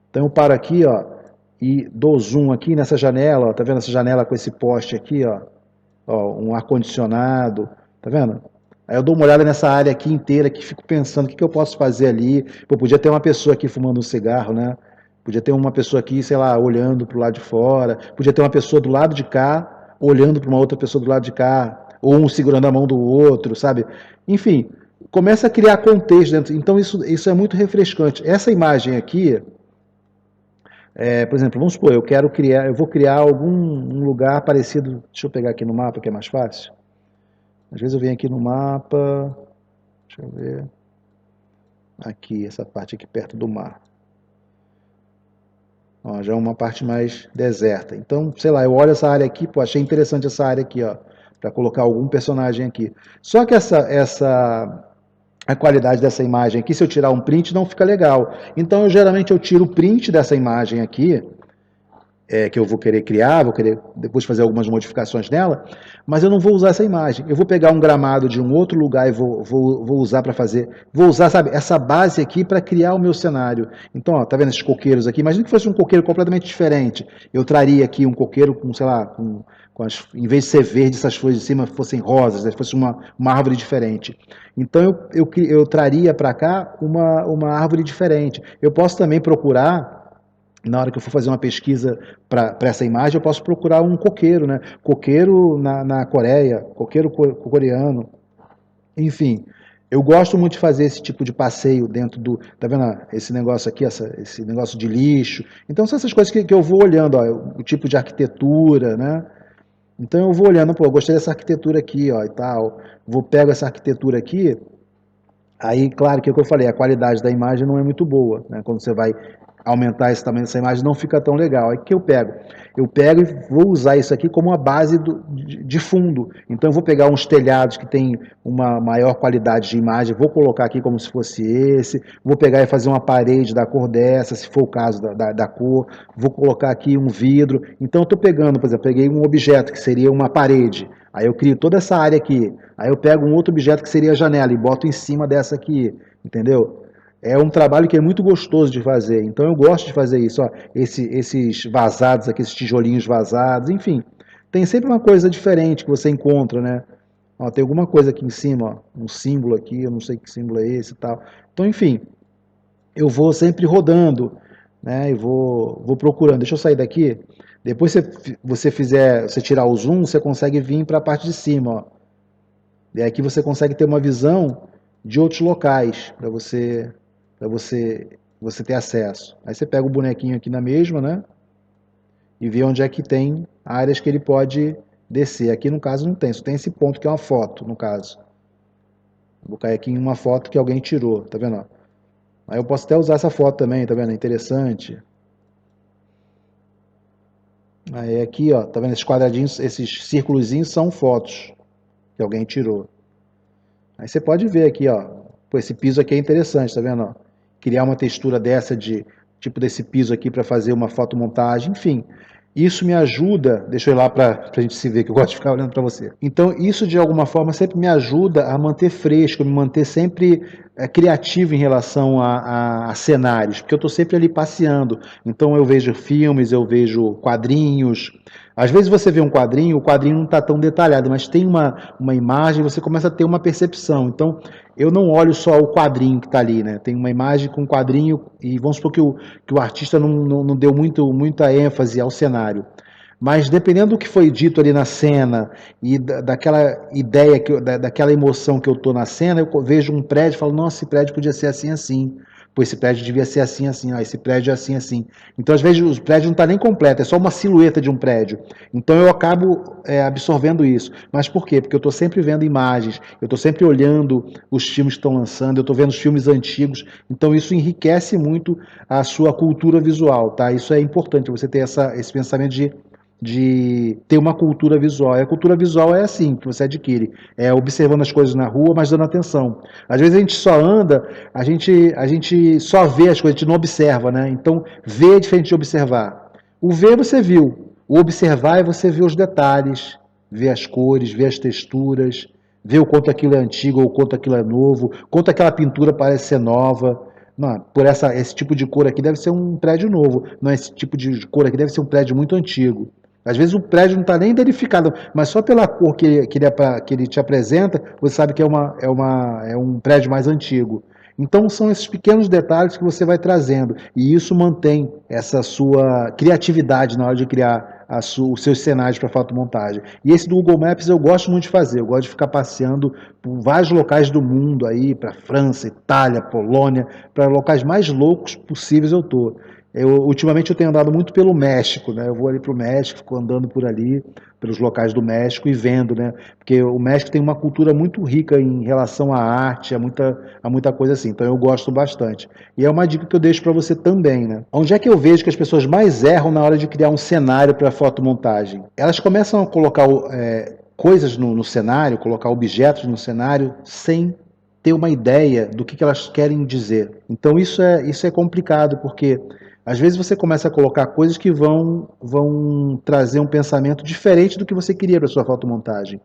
Então eu paro aqui, ó, e dou zoom aqui nessa janela, ó, tá vendo essa janela com esse poste aqui, ó, um ar-condicionado, tá vendo? Aí eu dou uma olhada nessa área aqui inteira, que fico pensando o que eu posso fazer ali. Pô, podia ter uma pessoa aqui fumando um cigarro, né? Podia ter uma pessoa aqui, sei lá, olhando para o lado de fora. Podia ter uma pessoa do lado de cá, olhando para uma outra pessoa do lado de cá. Ou um segurando a mão do outro, sabe? Enfim, começa a criar contexto dentro. Então isso é muito refrescante. Essa imagem aqui, por exemplo, vamos supor, eu vou criar algum um lugar parecido. Deixa eu pegar aqui no mapa que é mais fácil. Às vezes eu venho aqui no mapa, deixa eu ver, aqui, essa parte aqui perto do mar. Ó, já é uma parte mais deserta. Então, sei lá, eu olho essa área aqui, pô, achei interessante essa área aqui, ó, para colocar algum personagem aqui. Só que a qualidade dessa imagem aqui, se eu tirar um print, não fica legal. Então, geralmente eu tiro o print dessa imagem aqui, que eu vou querer criar, vou querer depois fazer algumas modificações nela, mas eu não vou usar essa imagem. Eu vou pegar um gramado de um outro lugar e vou usar para fazer, vou usar, sabe, essa base aqui para criar o meu cenário. Então, ó, tá vendo esses coqueiros aqui? Imagina que fosse um coqueiro completamente diferente. Eu traria aqui um coqueiro com, sei lá, em vez de ser verde, essas folhas de cima fossem rosas, né? Fosse uma árvore diferente. Então, eu traria para cá uma árvore diferente. Eu posso também procurar na hora que eu for fazer uma pesquisa para essa imagem, eu posso procurar um coqueiro, né? Coqueiro na Coreia, coqueiro coreano, enfim. Eu gosto muito de fazer esse tipo de passeio dentro do. Tá vendo esse negócio aqui, esse negócio de lixo? Então são essas coisas que eu vou olhando, ó, o tipo de arquitetura, né? Então eu vou olhando, pô, eu gostei dessa arquitetura aqui, ó, e tal. Pego essa arquitetura aqui, aí, claro que é o que eu falei, a qualidade da imagem não é muito boa, né? Quando você vai aumentar esse tamanho dessa imagem, não fica tão legal. Aí o que eu pego? Eu pego e vou usar isso aqui como uma base de fundo. Então eu vou pegar uns telhados que tem uma maior qualidade de imagem, vou colocar aqui como se fosse esse, vou pegar e fazer uma parede da cor dessa, se for o caso da cor, vou colocar aqui um vidro. Então eu estou pegando, por exemplo, peguei um objeto que seria uma parede, aí eu crio toda essa área aqui, aí eu pego um outro objeto que seria a janela e boto em cima dessa aqui, entendeu? É um trabalho que é muito gostoso de fazer, então eu gosto de fazer isso, ó, esses vazados aqui, esses tijolinhos vazados, enfim, tem sempre uma coisa diferente que você encontra, né? Ó, tem alguma coisa aqui em cima, ó, um símbolo aqui, eu não sei que símbolo é esse e tal. Então, enfim, eu vou sempre rodando, né? E vou procurando. Deixa eu sair daqui. Depois você tirar o zoom, você consegue vir para a parte de cima, ó. E aqui você consegue ter uma visão de outros locais para você ter acesso. Aí você pega o bonequinho aqui na mesma, né? E vê onde é que tem áreas que ele pode descer. Aqui no caso não tem, só tem esse ponto que é uma foto, no caso. Vou cair aqui em uma foto que alguém tirou, tá vendo? Aí eu posso até usar essa foto também, tá vendo? É interessante. Aí aqui, ó, tá vendo? Esses quadradinhos, esses círculozinhos são fotos que alguém tirou. Aí você pode ver aqui, ó. Pô, esse piso aqui é interessante, tá vendo? Ó? Criar uma textura dessa de tipo desse piso aqui para fazer uma fotomontagem, enfim. Isso me ajuda, deixa eu ir lá para a gente se ver, que eu gosto de ficar olhando para você. Então, isso de alguma forma sempre me ajuda a manter fresco, me manter sempre criativo em relação a cenários, porque eu estou sempre ali passeando. Então, eu vejo filmes, eu vejo quadrinhos. Às vezes você vê um quadrinho, o quadrinho não está tão detalhado, mas tem uma imagem, você começa a ter uma percepção. Então, eu não olho só o quadrinho que está ali, né? Tem uma imagem com um quadrinho e vamos supor que o artista não deu muita ênfase ao cenário. Mas dependendo do que foi dito ali na cena e daquela ideia, daquela emoção que eu estou na cena, eu vejo um prédio e falo, nossa, esse prédio podia ser assim, assim. Pô, esse prédio devia ser assim, assim. Ah, esse prédio é assim, assim. Então, às vezes, o prédio não está nem completo, é só uma silhueta de um prédio. Então, eu acabo absorvendo isso. Mas por quê? Porque eu estou sempre vendo imagens, eu estou sempre olhando os filmes que estão lançando, eu estou vendo os filmes antigos. Então, isso enriquece muito a sua cultura visual, tá? Isso é importante, você ter esse pensamento de ter uma cultura visual. E a cultura visual é assim, que você adquire, é observando as coisas na rua, mas dando atenção. Às vezes a gente só anda, a gente só vê as coisas, a gente não observa, né? Então, ver é diferente de observar. O ver você viu, o observar é você ver os detalhes, ver as cores, ver as texturas, ver o quanto aquilo é antigo ou o quanto aquilo é novo, quanto aquela pintura parece ser nova. Não, por esse tipo de cor aqui deve ser um prédio novo. Não, esse tipo de cor aqui deve ser um prédio muito antigo. Às vezes o prédio não está nem identificado, mas só pela cor que ele te apresenta, você sabe que é um prédio mais antigo. Então são esses pequenos detalhes que você vai trazendo, e isso mantém essa sua criatividade na hora de criar os seus cenários para fotomontagem. E esse do Google Maps eu gosto muito de fazer, eu gosto de ficar passeando por vários locais do mundo aí, para França, Itália, Polônia, para locais mais loucos possíveis eu estou. Ultimamente eu tenho andado muito pelo México, né? Eu vou ali para o México, fico andando por ali, pelos locais do México e vendo, né? Porque o México tem uma cultura muito rica em relação à arte, a muita coisa assim. Então eu gosto bastante. E é uma dica que eu deixo para você também, né? Onde é que eu vejo que as pessoas mais erram na hora de criar um cenário para fotomontagem? Elas começam a colocar coisas no cenário, colocar objetos no cenário sem ter uma ideia do que elas querem dizer. Então isso é complicado, porque às vezes você começa a colocar coisas que vão trazer um pensamento diferente do que você queria para sua fotomontagem.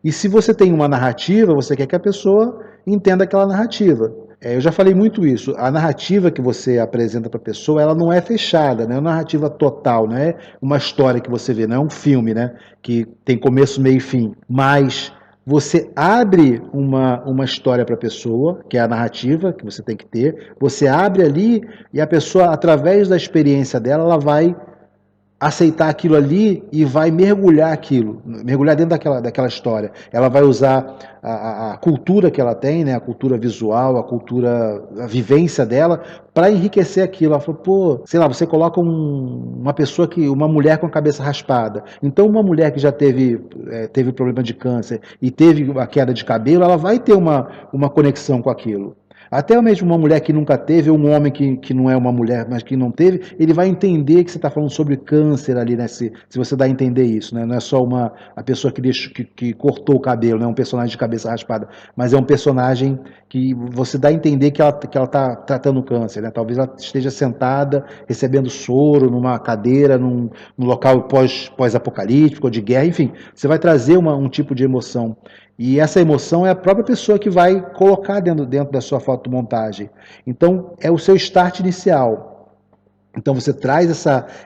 E se você tem uma narrativa, você quer que a pessoa entenda aquela narrativa. Eu já falei muito isso. A narrativa que você apresenta para a pessoa, ela não é fechada, não é uma narrativa total, não é uma história que você vê, não é um filme, né? Que tem começo, meio e fim. Mas você abre uma história para a pessoa, que é a narrativa que você tem que ter. Você abre ali e a pessoa, através da experiência dela, ela vai aceitar aquilo ali e vai mergulhar dentro daquela história. Ela vai usar a cultura que ela tem, né, a cultura visual, a vivência dela, para enriquecer aquilo. Ela falou, pô, sei lá, você coloca uma mulher com a cabeça raspada. Então, uma mulher que já teve problema de câncer e teve a queda de cabelo, ela vai ter uma conexão com aquilo. Até mesmo uma mulher que nunca teve, ou um homem que não é uma mulher, mas que não teve, ele vai entender que você está falando sobre câncer ali, né? Se você dá a entender isso, né? Não é só a pessoa que cortou o cabelo, não é um personagem de cabeça raspada, mas é um personagem que você dá a entender que ela está tratando câncer, né? Talvez ela esteja sentada, recebendo soro, numa cadeira, num local pós-apocalíptico, ou de guerra, enfim. Você vai trazer um tipo de emoção. E essa emoção é a própria pessoa que vai colocar dentro da sua fotomontagem. Então, é o seu start inicial. Então, você traz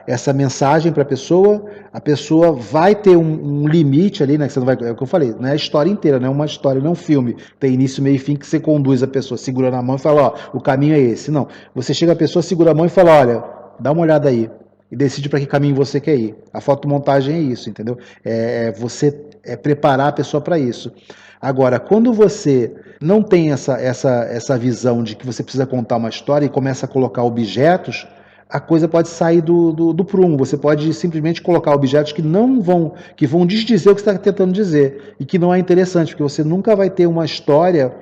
essa mensagem para a pessoa vai ter um limite ali, né? Que você não vai, é o que eu falei, não é a história inteira, não é uma história, não é um filme. Tem início, meio e fim que você conduz a pessoa, segura na mão e fala, ó, o caminho é esse. Não, você chega a pessoa, segura a mão e fala, olha, dá uma olhada aí. E decide para que caminho você quer ir. A fotomontagem é isso, entendeu? Você preparar a pessoa para isso. Agora, quando você não tem essa visão de que você precisa contar uma história e começa a colocar objetos, a coisa pode sair do prumo. Você pode simplesmente colocar objetos que vão desdizer o que você está tentando dizer e que não é interessante, porque você nunca vai ter uma história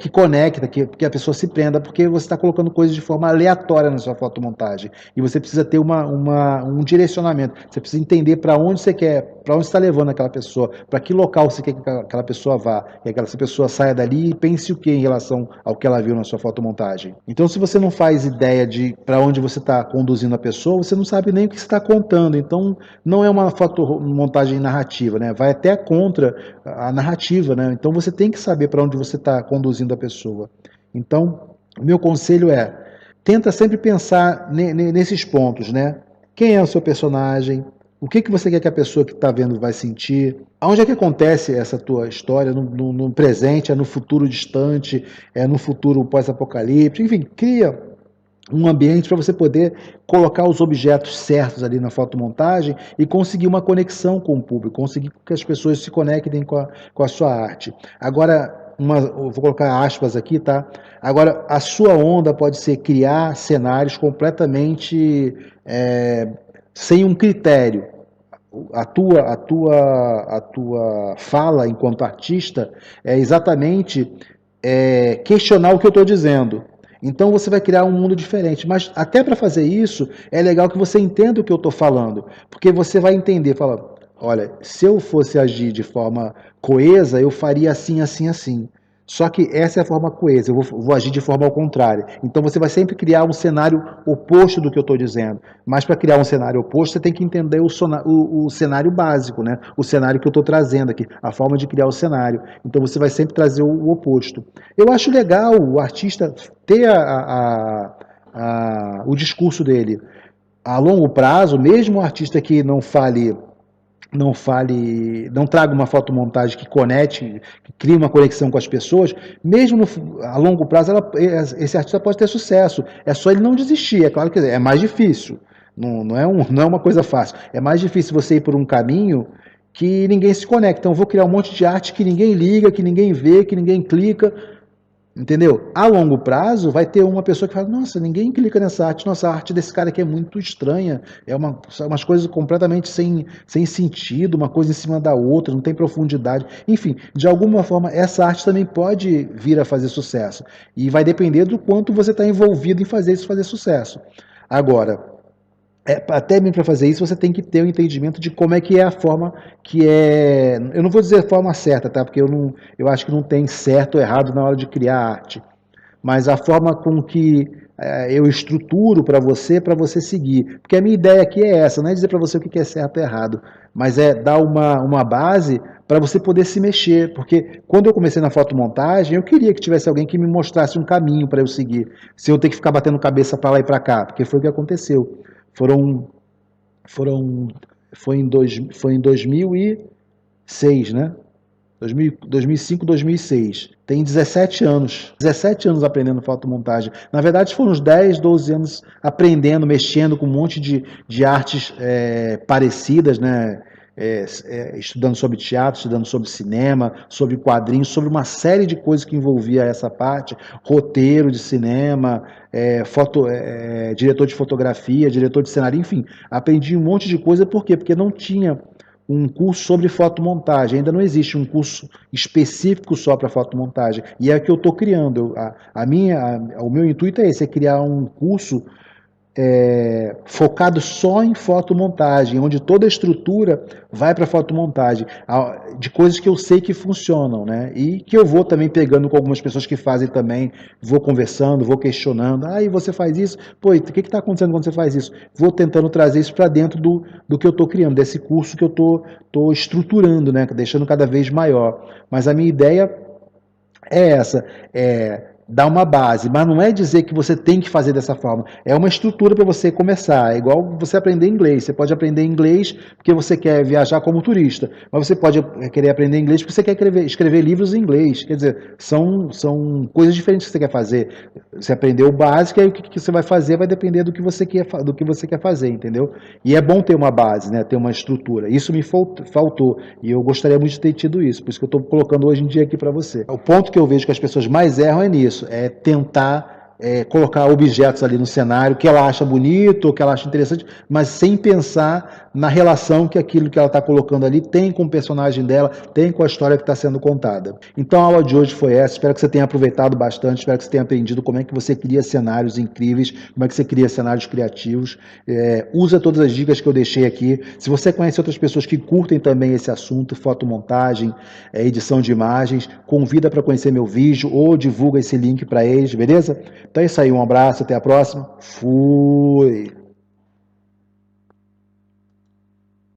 que conecta, que a pessoa se prenda, porque você está colocando coisas de forma aleatória na sua fotomontagem. E você precisa ter um direcionamento. Você precisa entender para onde você quer, para onde você está levando aquela pessoa, para que local você quer que aquela pessoa vá, que aquela pessoa saia dali e pense o que em relação ao que ela viu na sua fotomontagem. Então, se você não faz ideia de para onde você está conduzindo a pessoa, você não sabe nem o que você está contando. Então, não é uma fotomontagem narrativa, né? Vai até contra a narrativa, né? Então, você tem que saber para onde você está conduzindo a pessoa. Então, o meu conselho tenta sempre pensar nesses pontos, né? Quem é o seu personagem? O que você quer que a pessoa que está vendo vai sentir? Aonde é que acontece essa tua história? No presente? É no futuro distante? É no futuro pós-apocalíptico? Enfim, cria um ambiente para você poder colocar os objetos certos ali na fotomontagem e conseguir uma conexão com o público, conseguir que as pessoas se conectem com a sua arte. Agora, eu vou colocar aspas aqui, tá? Agora, a sua onda pode ser criar cenários completamente sem um critério. A tua fala enquanto artista é exatamente questionar o que eu estou dizendo. Então você vai criar um mundo diferente. Mas até para fazer isso, é legal que você entenda o que eu estou falando. Porque você vai entender, fala, olha, se eu fosse agir de forma coesa, eu faria assim, assim, assim. Só que essa é a forma coesa, eu vou agir de forma ao contrário. Então você vai sempre criar um cenário oposto do que eu estou dizendo. Mas para criar um cenário oposto, você tem que entender o cenário básico, né? O cenário que eu estou trazendo aqui, a forma de criar o cenário. Então você vai sempre trazer o oposto. Eu acho legal o artista ter o discurso dele a longo prazo, mesmo o artista que não traga uma fotomontagem que conecte, que crie uma conexão com as pessoas, mesmo a longo prazo esse artista pode ter sucesso. É só ele não desistir. É claro que é mais difícil. Não é uma coisa fácil. É mais difícil você ir por um caminho que ninguém se conecta. Então, eu vou criar um monte de arte que ninguém liga, que ninguém vê, que ninguém clica. Entendeu? A longo prazo vai ter uma pessoa que fala, nossa, ninguém clica nessa arte, nossa, a arte desse cara aqui é muito estranha, umas coisas completamente sem sentido, uma coisa em cima da outra, não tem profundidade. Enfim, de alguma forma, essa arte também pode vir a fazer sucesso. E vai depender do quanto você está envolvido em fazer isso fazer sucesso. Agora, até mesmo para fazer isso, você tem que ter o entendimento de como é que é a forma que é. Eu não vou dizer a forma certa, tá? Porque eu acho que não tem certo ou errado na hora de criar arte. Mas a forma com que eu estruturo para você seguir. Porque a minha ideia aqui é essa, não é dizer para você o que é certo ou errado, mas é dar uma base para você poder se mexer. Porque quando eu comecei na fotomontagem, eu queria que tivesse alguém que me mostrasse um caminho para eu seguir, sem eu ter que ficar batendo cabeça para lá e para cá, porque foi o que aconteceu. Foram, foram, foi em 2006, né? 2005, 2006. Tem 17 anos. 17 anos aprendendo fotomontagem. Na verdade, foram uns 10, 12 anos aprendendo, mexendo com um monte de artes parecidas, né? Estudando sobre teatro, estudando sobre cinema, sobre quadrinhos, sobre uma série de coisas que envolvia essa parte, roteiro de cinema, diretor de fotografia, diretor de cenário, enfim, aprendi um monte de coisa, por quê? Porque não tinha um curso sobre fotomontagem, ainda não existe um curso específico só para fotomontagem, e é o que eu estou criando. O meu intuito é esse, é criar um curso focado só em fotomontagem, onde toda a estrutura vai para fotomontagem, de coisas que eu sei que funcionam, né? E que eu vou também pegando com algumas pessoas que fazem também, vou conversando, vou questionando. E você faz isso? Pô, o que está acontecendo quando você faz isso? Vou tentando trazer isso para dentro do que eu estou criando, desse curso que eu estou estruturando, né? Deixando cada vez maior. Mas a minha ideia é essa, dar uma base, mas não é dizer que você tem que fazer dessa forma. É uma estrutura para você começar. É igual você aprender inglês. Você pode aprender inglês porque você quer viajar como turista, mas você pode querer aprender inglês porque você quer escrever livros em inglês. Quer dizer, são coisas diferentes que você quer fazer. Você aprendeu o básico, aí o que você vai fazer vai depender do que você quer fazer, entendeu? E é bom ter uma base, né? Ter uma estrutura. Isso me faltou e eu gostaria muito de ter tido isso. Por isso que eu estou colocando hoje em dia aqui para você. O ponto que eu vejo que as pessoas mais erram é nisso, é tentar colocar objetos ali no cenário que ela acha bonito, ou que ela acha interessante, mas sem pensar na relação que aquilo que ela está colocando ali tem com o personagem dela, tem com a história que está sendo contada. Então a aula de hoje foi essa, espero que você tenha aproveitado bastante, espero que você tenha aprendido como é que você cria cenários incríveis, como é que você cria cenários criativos. Usa todas as dicas que eu deixei aqui. Se você conhece outras pessoas que curtem também esse assunto, fotomontagem, edição de imagens, convida para conhecer meu vídeo ou divulga esse link para eles, beleza? Então é isso aí, um abraço, até a próxima. Fui!